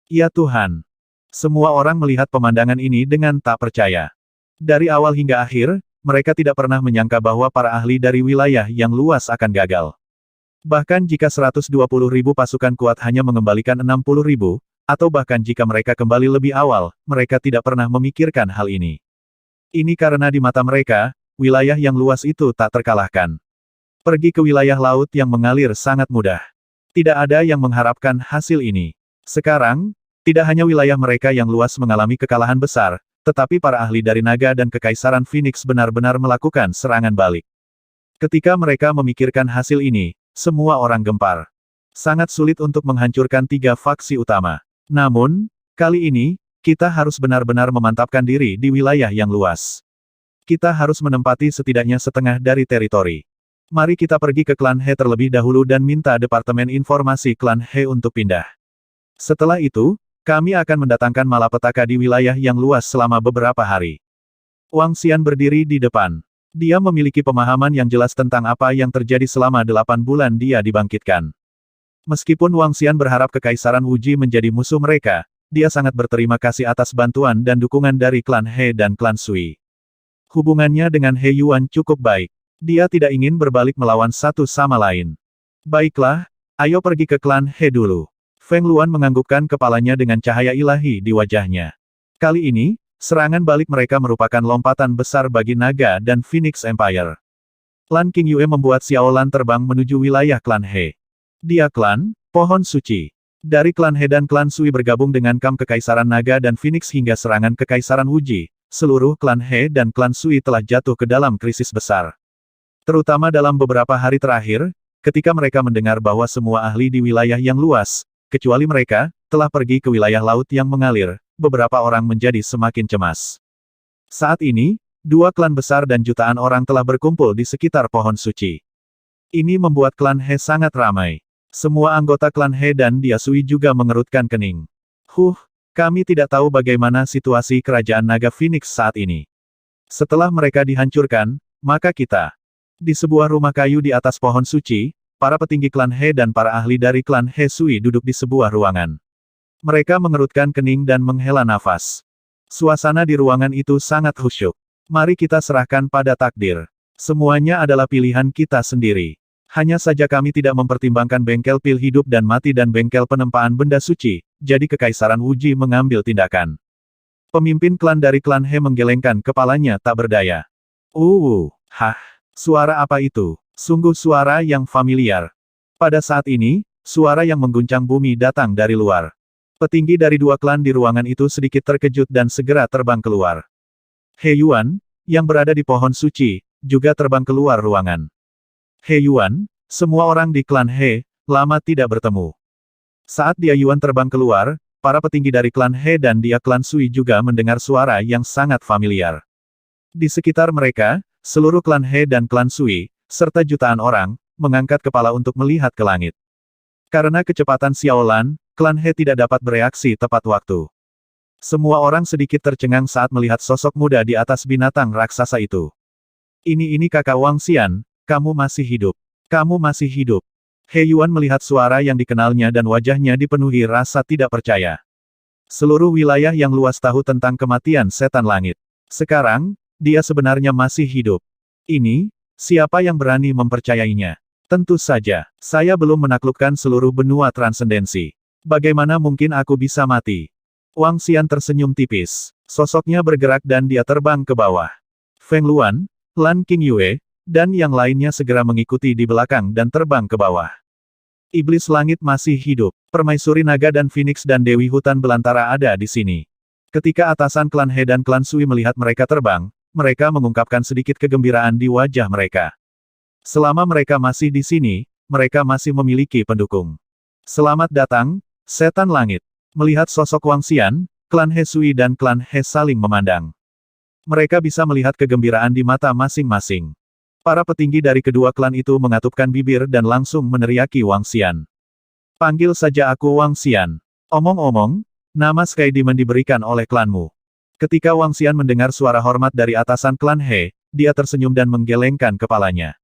[SPEAKER 1] Ya Tuhan! Semua orang melihat pemandangan ini dengan tak percaya. Dari awal hingga akhir, mereka tidak pernah menyangka bahwa para ahli dari wilayah yang luas akan gagal. Bahkan jika 120.000 pasukan kuat hanya mengembalikan 60.000, Atau bahkan jika mereka kembali lebih awal, mereka tidak pernah memikirkan hal ini. Ini karena di mata mereka, wilayah yang luas itu tak terkalahkan. Pergi ke wilayah laut yang mengalir sangat mudah. Tidak ada yang mengharapkan hasil ini. Sekarang, tidak hanya wilayah mereka yang luas mengalami kekalahan besar, tetapi para ahli dari naga dan kekaisaran Phoenix benar-benar melakukan serangan balik. Ketika mereka memikirkan hasil ini, semua orang gempar. Sangat sulit untuk menghancurkan 3 faksi utama. Namun, kali ini, kita harus benar-benar memantapkan diri di wilayah yang luas. Kita harus menempati setidaknya setengah dari teritori. Mari kita pergi ke klan He terlebih dahulu dan minta Departemen Informasi klan He untuk pindah. Setelah itu, kami akan mendatangkan malapetaka di wilayah yang luas selama beberapa hari. Wang Xian berdiri di depan. Dia memiliki pemahaman yang jelas tentang apa yang terjadi selama 8 bulan dia dibangkitkan. Meskipun Wang Xian berharap Kekaisaran Wuji menjadi musuh mereka, dia sangat berterima kasih atas bantuan dan dukungan dari klan He dan klan Sui. Hubungannya dengan He Yuan cukup baik. Dia tidak ingin berbalik melawan satu sama lain. Baiklah, ayo pergi ke klan He dulu. Feng Luan menganggukkan kepalanya dengan cahaya ilahi di wajahnya. Kali ini, serangan balik mereka merupakan lompatan besar bagi naga dan Phoenix Empire. Lan King Yue membuat Xiao Lan terbang menuju wilayah klan He. Dia klan, Pohon Suci. Dari klan He dan klan Sui bergabung dengan Kam Kekaisaran Naga dan Phoenix hingga serangan Kekaisaran Wuji, seluruh klan He dan klan Sui telah jatuh ke dalam krisis besar. Terutama dalam beberapa hari terakhir, ketika mereka mendengar bahwa semua ahli di wilayah yang luas, kecuali mereka, telah pergi ke wilayah laut yang mengalir, beberapa orang menjadi semakin cemas. Saat ini, 2 klan besar dan jutaan orang telah berkumpul di sekitar Pohon Suci. Ini membuat klan He sangat ramai. Semua anggota klan He dan Dia Sui juga mengerutkan kening. Kami tidak tahu bagaimana situasi kerajaan naga Phoenix saat ini. Setelah mereka dihancurkan, maka kita. Di sebuah rumah kayu di atas Pohon Suci, para petinggi klan He dan para ahli dari klan He Sui duduk di sebuah ruangan. Mereka mengerutkan kening dan menghela nafas. Suasana di ruangan itu sangat khusyuk. Mari kita serahkan pada takdir. Semuanya adalah pilihan kita sendiri. Hanya saja kami tidak mempertimbangkan bengkel pil hidup dan mati dan bengkel penempaan benda suci, jadi Kekaisaran Wuji mengambil tindakan. Pemimpin klan dari klan He menggelengkan kepalanya tak berdaya. Suara apa itu? Sungguh suara yang familiar. Pada saat ini, suara yang mengguncang bumi datang dari luar. Petinggi dari 2 klan di ruangan itu sedikit terkejut dan segera terbang keluar. He Yuan, yang berada di Pohon Suci, juga terbang keluar ruangan. He Yuan, semua orang di klan He, lama tidak bertemu. Saat Dia Yuan terbang keluar, para petinggi dari klan He dan Dia klan Sui juga mendengar suara yang sangat familiar. Di sekitar mereka, seluruh klan He dan klan Sui, serta jutaan orang, mengangkat kepala untuk melihat ke langit. Karena kecepatan Xiao Lan, klan He tidak dapat bereaksi tepat waktu. Semua orang sedikit tercengang saat melihat sosok muda di atas binatang raksasa itu. Ini kakak Wang Xian, kamu masih hidup. Kamu masih hidup. He Yuan melihat suara yang dikenalnya dan wajahnya dipenuhi rasa tidak percaya. Seluruh wilayah yang luas tahu tentang kematian setan langit. Sekarang, dia sebenarnya masih hidup. Ini, siapa yang berani mempercayainya? Tentu saja, saya belum menaklukkan seluruh benua transendensi. Bagaimana mungkin aku bisa mati? Wang Xian tersenyum tipis. Sosoknya bergerak dan dia terbang ke bawah. Feng Luan, Lan King Yue, dan yang lainnya segera mengikuti di belakang dan terbang ke bawah. Iblis langit masih hidup. Permaisuri naga dan Phoenix dan Dewi Hutan Belantara ada di sini. Ketika atasan klan He dan klan Sui melihat mereka terbang, mereka mengungkapkan sedikit kegembiraan di wajah mereka. Selama mereka masih di sini, mereka masih memiliki pendukung. Selamat datang, setan langit. Melihat sosok Wang Xian, klan He Sui dan klan He saling memandang. Mereka bisa melihat kegembiraan di mata masing-masing. Para petinggi dari kedua klan itu mengatupkan bibir dan langsung meneriaki Wang Xian. Panggil saja aku Wang Xian. Omong-omong, nama Sky Demon diberikan oleh klanmu. Ketika Wang Xian mendengar suara hormat dari atasan klan He, dia tersenyum dan menggelengkan kepalanya.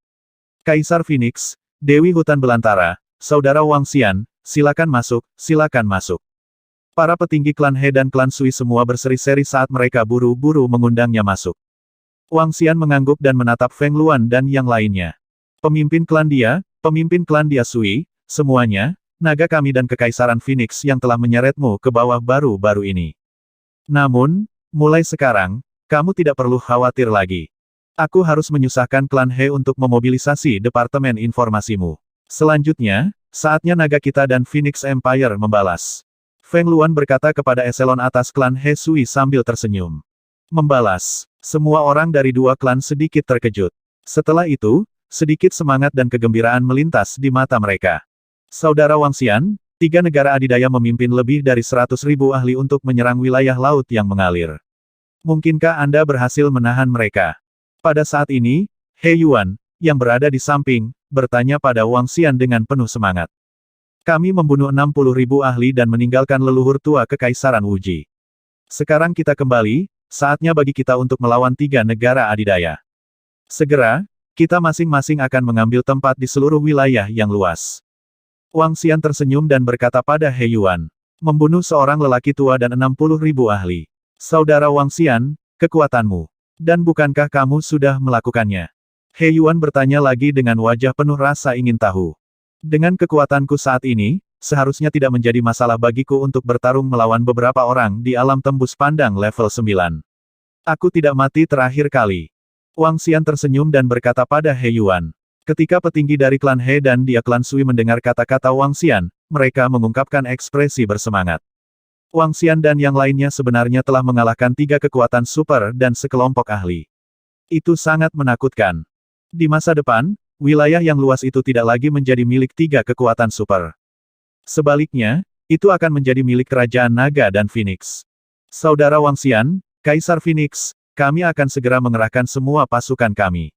[SPEAKER 1] Kaisar Phoenix, Dewi Hutan Belantara, Saudara Wang Xian, silakan masuk, silakan masuk. Para petinggi klan He dan klan Sui semua berseri-seri saat mereka buru-buru mengundangnya masuk. Wang Xian mengangguk dan menatap Feng Luan dan yang lainnya. Pemimpin klan Dia Sui, semuanya, naga kami dan Kekaisaran Phoenix yang telah menyeretmu ke bawah baru-baru ini. Namun, mulai sekarang, kamu tidak perlu khawatir lagi. Aku harus menyusahkan klan He untuk memobilisasi Departemen Informasimu. Selanjutnya, saatnya naga kita dan Phoenix Empire membalas. Feng Luan berkata kepada eselon atas klan He Sui sambil tersenyum. Membalas. Semua orang dari dua klan sedikit terkejut. Setelah itu, sedikit semangat dan kegembiraan melintas di mata mereka. Saudara Wang Xian, 3 negara adidaya memimpin lebih dari 100.000 ahli untuk menyerang wilayah laut yang mengalir. Mungkinkah Anda berhasil menahan mereka? Pada saat ini, He Yuan, yang berada di samping, bertanya pada Wang Xian dengan penuh semangat. Kami membunuh 60.000 ahli dan meninggalkan leluhur tua Kekaisaran Wuji. Sekarang kita kembali, saatnya bagi kita untuk melawan 3 negara adidaya. Segera, kita masing-masing akan mengambil tempat di seluruh wilayah yang luas. Wang Xian tersenyum dan berkata pada He Yuan. Membunuh seorang lelaki tua dan 60.000 ahli. Saudara Wang Xian, kekuatanmu. Dan bukankah kamu sudah melakukannya? He Yuan bertanya lagi dengan wajah penuh rasa ingin tahu. Dengan kekuatanku saat ini, seharusnya tidak menjadi masalah bagiku untuk bertarung melawan beberapa orang di alam tembus pandang level 9. Aku tidak mati terakhir kali. Wang Xian tersenyum dan berkata pada He Yuan. Ketika petinggi dari klan He dan dia klan Sui mendengar kata-kata Wang Xian, mereka mengungkapkan ekspresi bersemangat. Wang Xian dan yang lainnya sebenarnya telah mengalahkan 3 kekuatan super dan sekelompok ahli. Itu sangat menakutkan. Di masa depan, wilayah yang luas itu tidak lagi menjadi milik 3 kekuatan super. Sebaliknya, itu akan menjadi milik Kerajaan Naga dan Phoenix. Saudara Wang Xian, Kaisar Phoenix, kami akan segera mengerahkan semua pasukan kami.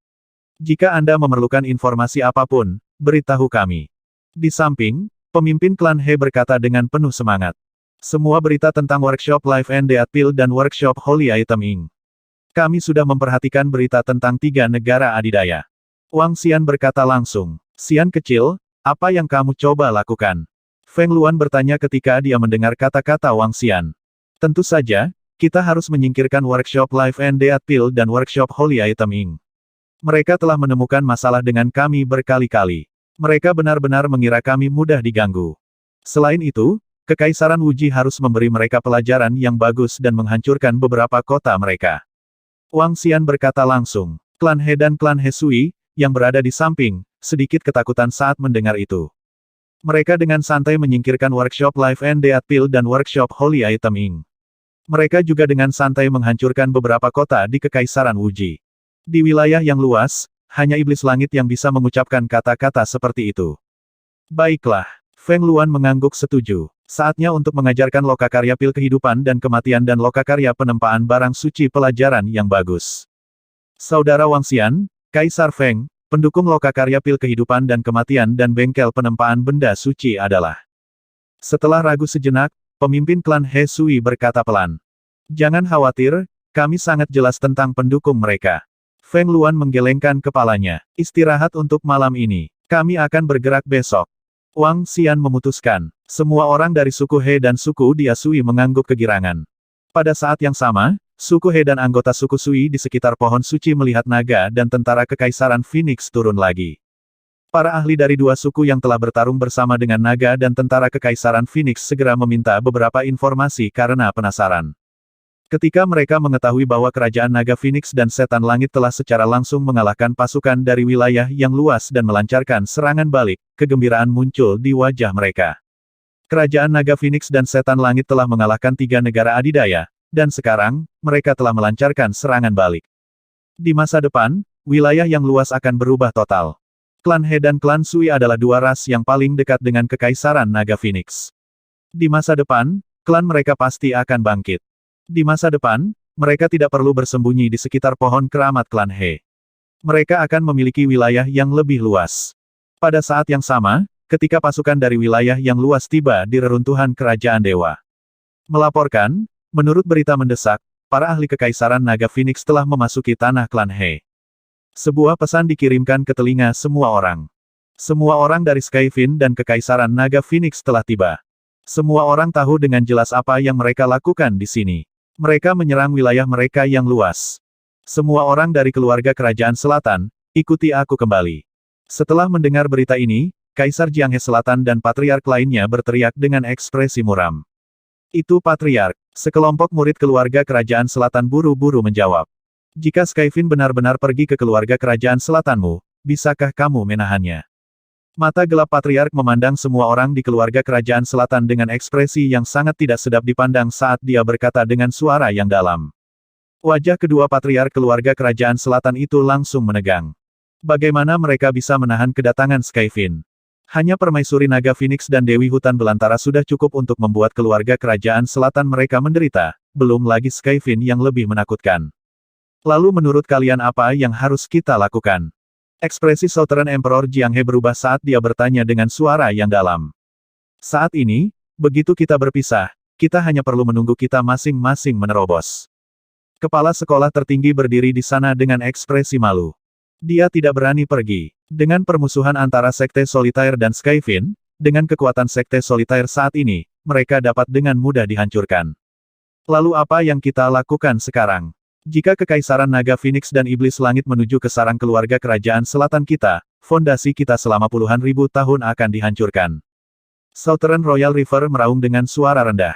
[SPEAKER 1] Jika Anda memerlukan informasi apapun, beritahu kami. Di samping, pemimpin klan He berkata dengan penuh semangat. Semua berita tentang workshop Life and Death Pill dan workshop Holy Item Inc. Kami sudah memperhatikan berita tentang 3 negara adidaya. Wang Xian berkata langsung. Xian kecil, apa yang kamu coba lakukan? Feng Luan bertanya ketika dia mendengar kata-kata Wang Xian. Tentu saja, kita harus menyingkirkan workshop Life and Death Pill dan workshop Holy Item Inc. Mereka telah menemukan masalah dengan kami berkali-kali. Mereka benar-benar mengira kami mudah diganggu. Selain itu, Kekaisaran Wuji harus memberi mereka pelajaran yang bagus dan menghancurkan beberapa kota mereka. Wang Xian berkata langsung. Klan He dan klan He Sui, yang berada di samping, sedikit ketakutan saat mendengar itu. Mereka dengan santai menyingkirkan workshop Life and Death Pill dan workshop Holy Item Inc. Mereka juga dengan santai menghancurkan beberapa kota di Kekaisaran Wuji. Di wilayah yang luas, hanya iblis langit yang bisa mengucapkan kata-kata seperti itu. Baiklah, Feng Luan mengangguk setuju. Saatnya untuk mengajarkan lokakarya pil kehidupan dan kematian dan lokakarya penempaan barang suci pelajaran yang bagus. Saudara Wang Xian, Kaisar Feng, pendukung lokakarya pil kehidupan dan kematian dan bengkel penempaan benda suci adalah. Setelah ragu sejenak, pemimpin klan He Sui berkata pelan. Jangan khawatir, kami sangat jelas tentang pendukung mereka. Feng Luan menggelengkan kepalanya. Istirahat untuk malam ini. Kami akan bergerak besok. Wang Xian memutuskan. Semua orang dari suku He dan suku Dia Sui mengangguk kegirangan. Pada saat yang sama, suku He dan anggota suku Sui di sekitar pohon suci melihat naga dan tentara Kekaisaran Phoenix turun lagi. Para ahli dari dua suku yang telah bertarung bersama dengan naga dan tentara Kekaisaran Phoenix segera meminta beberapa informasi karena penasaran. Ketika mereka mengetahui bahwa Kerajaan Naga Phoenix dan Setan Langit telah secara langsung mengalahkan pasukan dari wilayah yang luas dan melancarkan serangan balik, kegembiraan muncul di wajah mereka. Kerajaan Naga Phoenix dan Setan Langit telah mengalahkan 3 negara adidaya, dan sekarang, mereka telah melancarkan serangan balik. Di masa depan, wilayah yang luas akan berubah total. Klan He dan klan Sui adalah 2 ras yang paling dekat dengan Kekaisaran Naga Phoenix. Di masa depan, klan mereka pasti akan bangkit. Di masa depan, mereka tidak perlu bersembunyi di sekitar pohon keramat klan He. Mereka akan memiliki wilayah yang lebih luas. Pada saat yang sama, ketika pasukan dari wilayah yang luas tiba di reruntuhan Kerajaan Dewa. Melaporkan, menurut berita mendesak, para ahli Kekaisaran Naga Phoenix telah memasuki tanah klan He. Sebuah pesan dikirimkan ke telinga semua orang. Semua orang dari Skyfin dan Kekaisaran Naga Phoenix telah tiba. Semua orang tahu dengan jelas apa yang mereka lakukan di sini. Mereka menyerang wilayah mereka yang luas. Semua orang dari keluarga Kerajaan Selatan, ikuti aku kembali. Setelah mendengar berita ini, Kaisar Jianghe Selatan dan patriark lainnya berteriak dengan ekspresi muram. Itu patriark. Sekelompok murid keluarga kerajaan selatan buru-buru menjawab. Jika Skyfin benar-benar pergi ke keluarga kerajaan selatanmu, bisakah kamu menahannya? Mata gelap patriark memandang semua orang di keluarga kerajaan selatan dengan ekspresi yang sangat tidak sedap dipandang saat dia berkata dengan suara yang dalam. Wajah kedua patriark keluarga kerajaan selatan itu langsung menegang. Bagaimana mereka bisa menahan kedatangan Skyfin? Hanya permaisuri naga Phoenix dan Dewi Hutan Belantara sudah cukup untuk membuat keluarga kerajaan selatan mereka menderita, belum lagi Skyfin yang lebih menakutkan. Lalu menurut kalian apa yang harus kita lakukan? Ekspresi Southern Emperor Jianghe berubah saat dia bertanya dengan suara yang dalam. Saat ini, begitu kita berpisah, kita hanya perlu menunggu kita masing-masing menerobos. Kepala sekolah tertinggi berdiri di sana dengan ekspresi malu. Dia tidak berani pergi. Dengan permusuhan antara Sekte Solitaire dan Skyfin, dengan kekuatan Sekte Solitaire saat ini, mereka dapat dengan mudah dihancurkan. Lalu apa yang kita lakukan sekarang? Jika Kekaisaran Naga Phoenix dan Iblis Langit menuju ke sarang keluarga kerajaan selatan kita, fondasi kita selama puluhan ribu tahun akan dihancurkan. Southern Royal River meraung dengan suara rendah.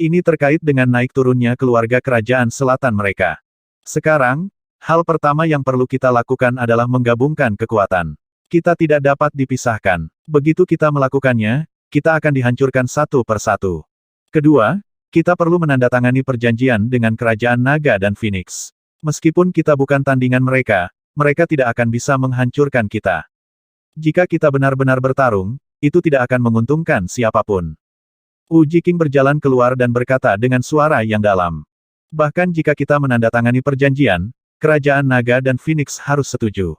[SPEAKER 1] Ini terkait dengan naik turunnya keluarga kerajaan selatan mereka. Sekarang, hal pertama yang perlu kita lakukan adalah menggabungkan kekuatan. Kita tidak dapat dipisahkan. Begitu kita melakukannya, kita akan dihancurkan satu persatu. Kedua, kita perlu menandatangani perjanjian dengan Kerajaan Naga dan Phoenix. Meskipun kita bukan tandingan mereka, mereka tidak akan bisa menghancurkan kita. Jika kita benar-benar bertarung, itu tidak akan menguntungkan siapapun. Wu Jiqing berjalan keluar dan berkata dengan suara yang dalam. Bahkan jika kita menandatangani perjanjian, Kerajaan Naga dan Phoenix harus setuju.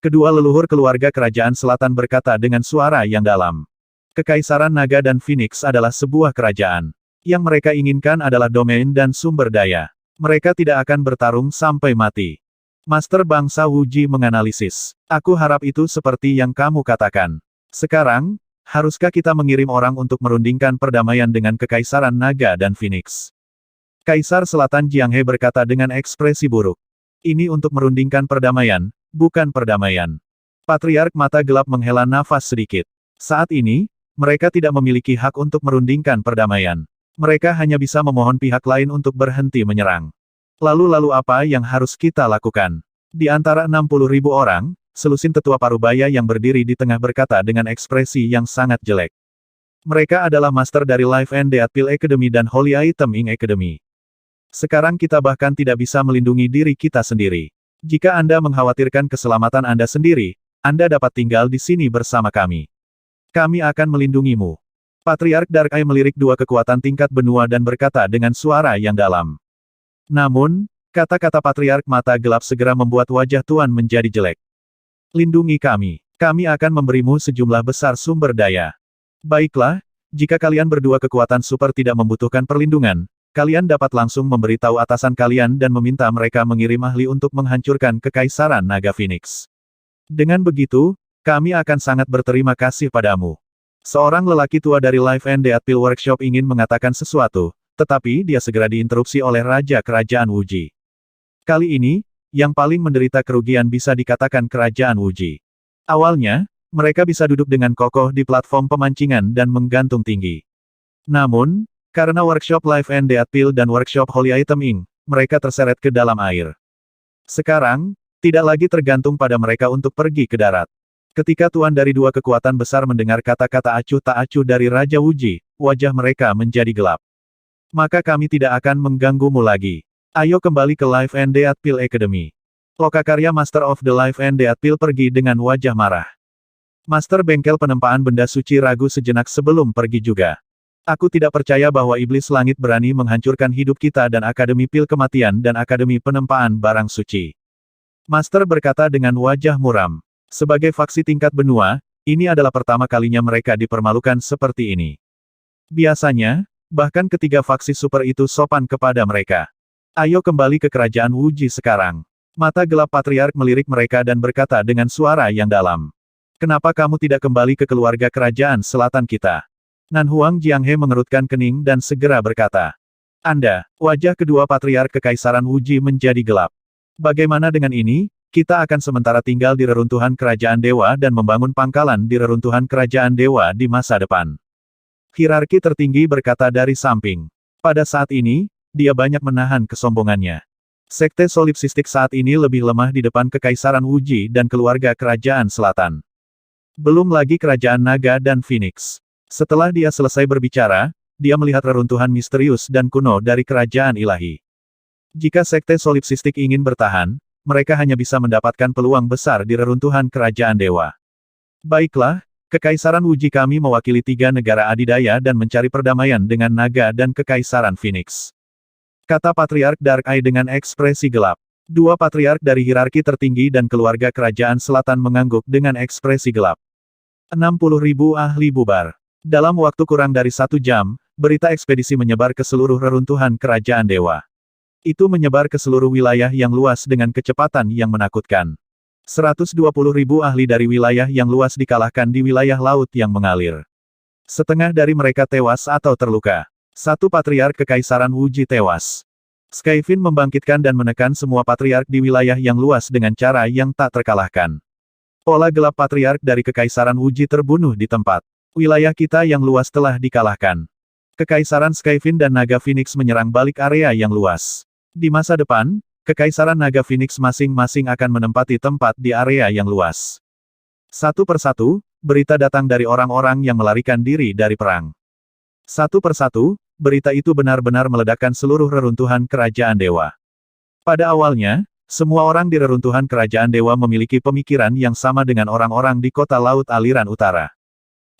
[SPEAKER 1] Kedua leluhur keluarga kerajaan selatan berkata dengan suara yang dalam. Kekaisaran Naga dan Phoenix adalah sebuah kerajaan. Yang mereka inginkan adalah domain dan sumber daya. Mereka tidak akan bertarung sampai mati. Master Bangsa Wu Ji menganalisis. Aku harap itu seperti yang kamu katakan. Sekarang, haruskah kita mengirim orang untuk merundingkan perdamaian dengan Kekaisaran Naga dan Phoenix? Kaisar Selatan Jianghe berkata dengan ekspresi buruk. Ini untuk merundingkan perdamaian, bukan perdamaian. Patriark mata gelap menghela nafas sedikit. Saat ini, mereka tidak memiliki hak untuk merundingkan perdamaian. Mereka hanya bisa memohon pihak lain untuk berhenti menyerang. Lalu apa yang harus kita lakukan? Di antara 60.000 orang, selusin tetua parubaya yang berdiri di tengah berkata dengan ekspresi yang sangat jelek. Mereka adalah master dari Life and Death Pill Academy dan Holy Item Ink Academy. Sekarang kita bahkan tidak bisa melindungi diri kita sendiri. Jika Anda mengkhawatirkan keselamatan Anda sendiri, Anda dapat tinggal di sini bersama kami. Kami akan melindungimu. Patriark Dark Eye melirik dua kekuatan tingkat benua dan berkata dengan suara yang dalam. Namun, kata-kata Patriark mata gelap segera membuat wajah Tuan menjadi jelek. Lindungi kami. Kami akan memberimu sejumlah besar sumber daya. Baiklah, jika kalian berdua kekuatan super tidak membutuhkan perlindungan, kalian dapat langsung memberitahu atasan kalian dan meminta mereka mengirim ahli untuk menghancurkan Kekaisaran Naga Phoenix. Dengan begitu, kami akan sangat berterima kasih padamu. Seorang lelaki tua dari Life and Death Pill Workshop ingin mengatakan sesuatu, tetapi dia segera diinterupsi oleh Raja Kerajaan Wu Ji. Kali ini, yang paling menderita kerugian bisa dikatakan Kerajaan Wu Ji. Awalnya, mereka bisa duduk dengan kokoh di platform pemancingan dan menggantung tinggi. Namun, karena Workshop Life and Death Pill dan Workshop Holy Item Ink, mereka terseret ke dalam air. Sekarang, tidak lagi tergantung pada mereka untuk pergi ke darat. Ketika tuan dari dua kekuatan besar mendengar kata-kata acuh tak acuh dari Raja Wu Ji, wajah mereka menjadi gelap. Maka kami tidak akan mengganggumu lagi. Ayo kembali ke Life and Death Pill Academy. Lokakarya Master of the Life and Death Pill pergi dengan wajah marah. Master bengkel penempaan benda suci ragu sejenak sebelum pergi juga. Aku tidak percaya bahwa Iblis Langit berani menghancurkan hidup kita dan Akademi Pil Kematian dan Akademi Penempaan Barang Suci. Master berkata dengan wajah muram. Sebagai faksi tingkat benua, ini adalah pertama kalinya mereka dipermalukan seperti ini. Biasanya, bahkan ketiga faksi super itu sopan kepada mereka. Ayo kembali ke kerajaan Wu Ji sekarang. Mata gelap Patriark melirik mereka dan berkata dengan suara yang dalam. Kenapa kamu tidak kembali ke keluarga kerajaan selatan kita? Nan Huang Jianghe mengerutkan kening dan segera berkata. Anda, wajah kedua Patriark Kekaisaran Wu Ji menjadi gelap. Bagaimana dengan ini? Kita akan sementara tinggal di reruntuhan kerajaan dewa dan membangun pangkalan di reruntuhan kerajaan dewa di masa depan. Hierarki tertinggi berkata dari samping. Pada saat ini, dia banyak menahan kesombongannya. Sekte solipsistik saat ini lebih lemah di depan Kekaisaran Wuji dan keluarga kerajaan selatan. Belum lagi kerajaan naga dan Phoenix. Setelah dia selesai berbicara, dia melihat reruntuhan misterius dan kuno dari kerajaan ilahi. Jika sekte solipsistik ingin bertahan, mereka hanya bisa mendapatkan peluang besar di reruntuhan kerajaan dewa. Baiklah, Kekaisaran Wuji kami mewakili 3 negara adidaya dan mencari perdamaian dengan naga dan Kekaisaran Phoenix. Kata Patriark Dark Eye dengan ekspresi gelap. 2 patriark dari hierarki tertinggi dan keluarga kerajaan selatan mengangguk dengan ekspresi gelap. 60.000 ahli bubar. Dalam waktu kurang dari 1 jam, berita ekspedisi menyebar ke seluruh reruntuhan kerajaan dewa. Itu menyebar ke seluruh wilayah yang luas dengan kecepatan yang menakutkan. 120.000 ahli dari wilayah yang luas dikalahkan di wilayah laut yang mengalir. Setengah dari mereka tewas atau terluka. 1 patriark Kekaisaran Wuji tewas. Skyfin membangkitkan dan menekan semua patriark di wilayah yang luas dengan cara yang tak terkalahkan. Pola gelap patriark dari Kekaisaran Wuji terbunuh di tempat. Wilayah kita yang luas telah dikalahkan. Kekaisaran Skyfin dan Naga Phoenix menyerang balik area yang luas. Di masa depan, Kekaisaran Naga Phoenix masing-masing akan menempati tempat di area yang luas. Satu persatu, berita datang dari orang-orang yang melarikan diri dari perang. Satu persatu, berita itu benar-benar meledakkan seluruh reruntuhan kerajaan dewa. Pada awalnya, semua orang di reruntuhan kerajaan dewa memiliki pemikiran yang sama dengan orang-orang di kota laut aliran utara.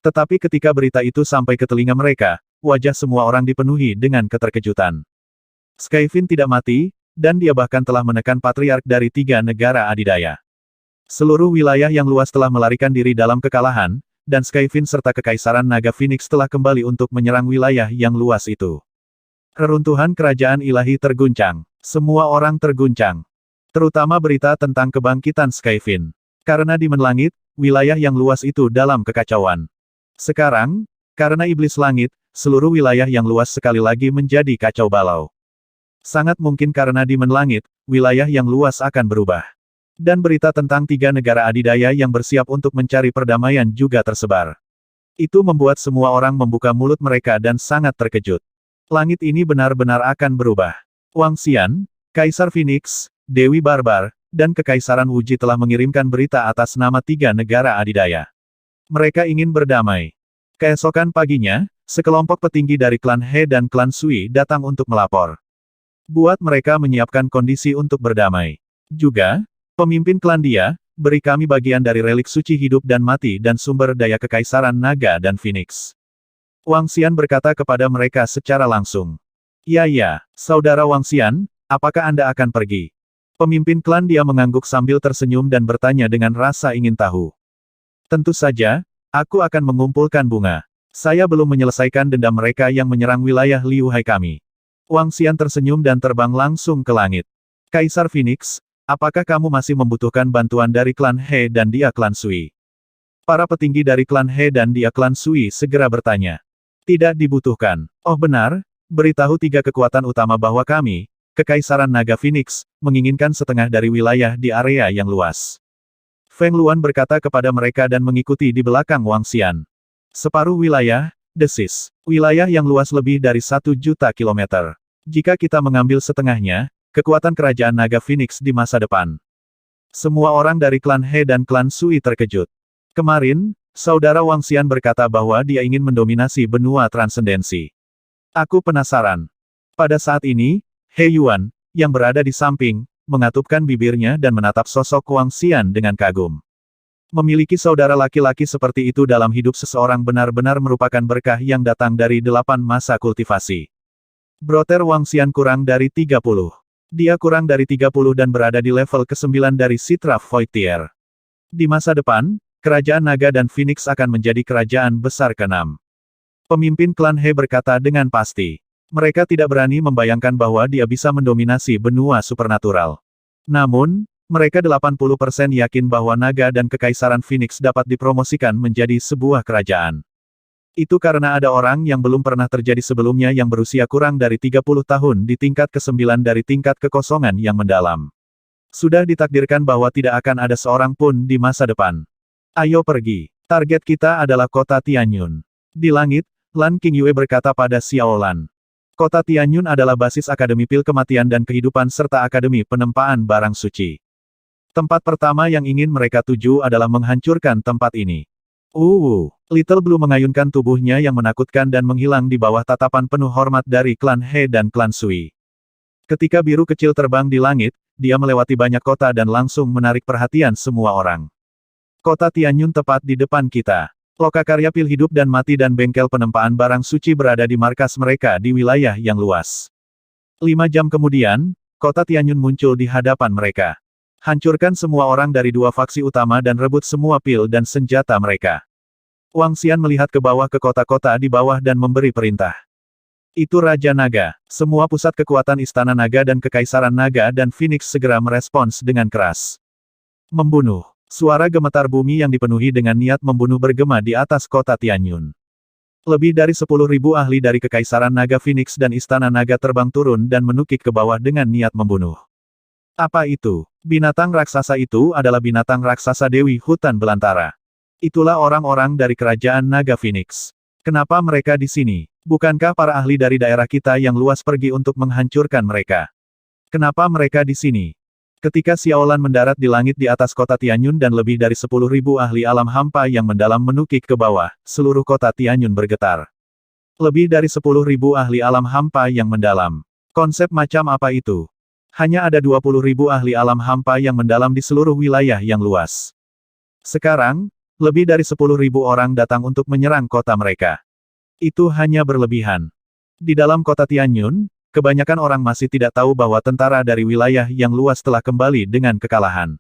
[SPEAKER 1] Tetapi ketika berita itu sampai ke telinga mereka, wajah semua orang dipenuhi dengan keterkejutan. Skyfin tidak mati, dan dia bahkan telah menekan patriark dari 3 negara adidaya. Seluruh wilayah yang luas telah melarikan diri dalam kekalahan, dan Skyfin serta Kekaisaran Naga Phoenix telah kembali untuk menyerang wilayah yang luas itu. Reruntuhan kerajaan ilahi terguncang. Semua orang terguncang. Terutama berita tentang kebangkitan Skyfin. Karena di Menlangit, wilayah yang luas itu dalam kekacauan. Sekarang, karena iblis langit, seluruh wilayah yang luas sekali lagi menjadi kacau balau. Sangat mungkin karena di Menlangit, wilayah yang luas akan berubah. Dan berita tentang 3 negara adidaya yang bersiap untuk mencari perdamaian juga tersebar. Itu membuat semua orang membuka mulut mereka dan sangat terkejut. Langit ini benar-benar akan berubah. Wang Xian, Kaisar Phoenix, Dewi Barbar, dan Kekaisaran Wuji telah mengirimkan berita atas nama 3 negara adidaya. Mereka ingin berdamai. Keesokan paginya, sekelompok petinggi dari klan He dan klan Sui datang untuk melapor. Buat mereka menyiapkan kondisi untuk berdamai. Juga, pemimpin klan dia, beri kami bagian dari relik suci hidup dan mati dan sumber daya Kekaisaran Naga dan Phoenix. Wang Xian berkata kepada mereka secara langsung. Ya, saudara Wang Xian, apakah Anda akan pergi? Pemimpin klan dia mengangguk sambil tersenyum dan bertanya dengan rasa ingin tahu. Tentu saja, aku akan mengumpulkan bunga. Saya belum menyelesaikan dendam mereka yang menyerang wilayah Liu Hai kami. Wang Xian tersenyum dan terbang langsung ke langit. Kaisar Phoenix, apakah kamu masih membutuhkan bantuan dari klan He dan dia klan Sui? Para petinggi dari klan He dan dia klan Sui segera bertanya. Tidak dibutuhkan. Oh benar, beritahu 3 kekuatan utama bahwa kami, Kekaisaran Naga Phoenix, menginginkan setengah dari wilayah di area yang luas. Feng Luan berkata kepada mereka dan mengikuti di belakang Wang Xian. Separuh wilayah, desis. Wilayah yang luas lebih dari 1 juta kilometer. Jika kita mengambil setengahnya, kekuatan kerajaan Naga Phoenix di masa depan. Semua orang dari klan He dan klan Sui terkejut. Kemarin, saudara Wang Xian berkata bahwa dia ingin mendominasi benua transendensi. Aku penasaran. Pada saat ini, He Yuan, yang berada di samping, mengatupkan bibirnya dan menatap sosok Wang Xian dengan kagum. Memiliki saudara laki-laki seperti itu dalam hidup seseorang benar-benar merupakan berkah yang datang dari 8 masa kultivasi. Broter Wang Xian kurang dari 30. Dia kurang dari 30 dan berada di level ke-9 dari Citra Void Tier. Di masa depan, kerajaan Naga dan Phoenix akan menjadi kerajaan besar ke-6. Pemimpin klan He berkata dengan pasti. Mereka tidak berani membayangkan bahwa dia bisa mendominasi benua supernatural. Namun, mereka 80% yakin bahwa Naga dan Kekaisaran Phoenix dapat dipromosikan menjadi sebuah kerajaan. Itu karena ada orang yang belum pernah terjadi sebelumnya yang berusia kurang dari 30 tahun di tingkat ke-9 dari tingkat kekosongan yang mendalam. Sudah ditakdirkan bahwa tidak akan ada seorang pun di masa depan. Ayo pergi. Target kita adalah kota Tianyun. Di langit, Lan Qingyue berkata pada Xiao Lan. Kota Tianyun adalah basis Akademi Pil Kematian dan Kehidupan serta Akademi Penempaan Barang Suci. Tempat pertama yang ingin mereka tuju adalah menghancurkan tempat ini. Little Blue mengayunkan tubuhnya yang menakutkan dan menghilang di bawah tatapan penuh hormat dari klan He dan klan Sui. Ketika biru kecil terbang di langit, dia melewati banyak kota dan langsung menarik perhatian semua orang. Kota Tianyun tepat di depan kita. Lokakarya Pil Hidup dan Mati dan bengkel penempaan barang suci berada di markas mereka di wilayah yang luas. 5 jam kemudian, kota Tianyun muncul di hadapan mereka. Hancurkan semua orang dari 2 faksi utama dan rebut semua pil dan senjata mereka. Wang Xian melihat ke bawah ke kota-kota di bawah dan memberi perintah. Itu Raja Naga. Semua pusat kekuatan Istana Naga dan Kekaisaran Naga dan Phoenix segera merespons dengan keras. Membunuh. Suara gemetar bumi yang dipenuhi dengan niat membunuh bergema di atas kota Tianyun. Lebih dari 10.000 ahli dari Kekaisaran Naga Phoenix dan Istana Naga terbang turun dan menukik ke bawah dengan niat membunuh. Apa itu? Binatang raksasa itu adalah binatang raksasa Dewi Hutan Belantara. Itulah orang-orang dari Kerajaan Naga Phoenix. Kenapa mereka di sini? Bukankah para ahli dari daerah kita yang luas pergi untuk menghancurkan mereka? Kenapa mereka di sini? Ketika Xiaolan mendarat di langit di atas kota Tianyun dan lebih dari 10.000 ahli alam hampa yang mendalam menukik ke bawah, seluruh kota Tianyun bergetar. Lebih dari 10.000 ahli alam hampa yang mendalam. Konsep macam apa itu? Hanya ada 20.000 ahli alam hampa yang mendalam di seluruh wilayah yang luas. Sekarang, lebih dari 10.000 orang datang untuk menyerang kota mereka. Itu hanya berlebihan. Di dalam kota Tianyun, kebanyakan orang masih tidak tahu bahwa tentara dari wilayah yang luas telah kembali dengan kekalahan.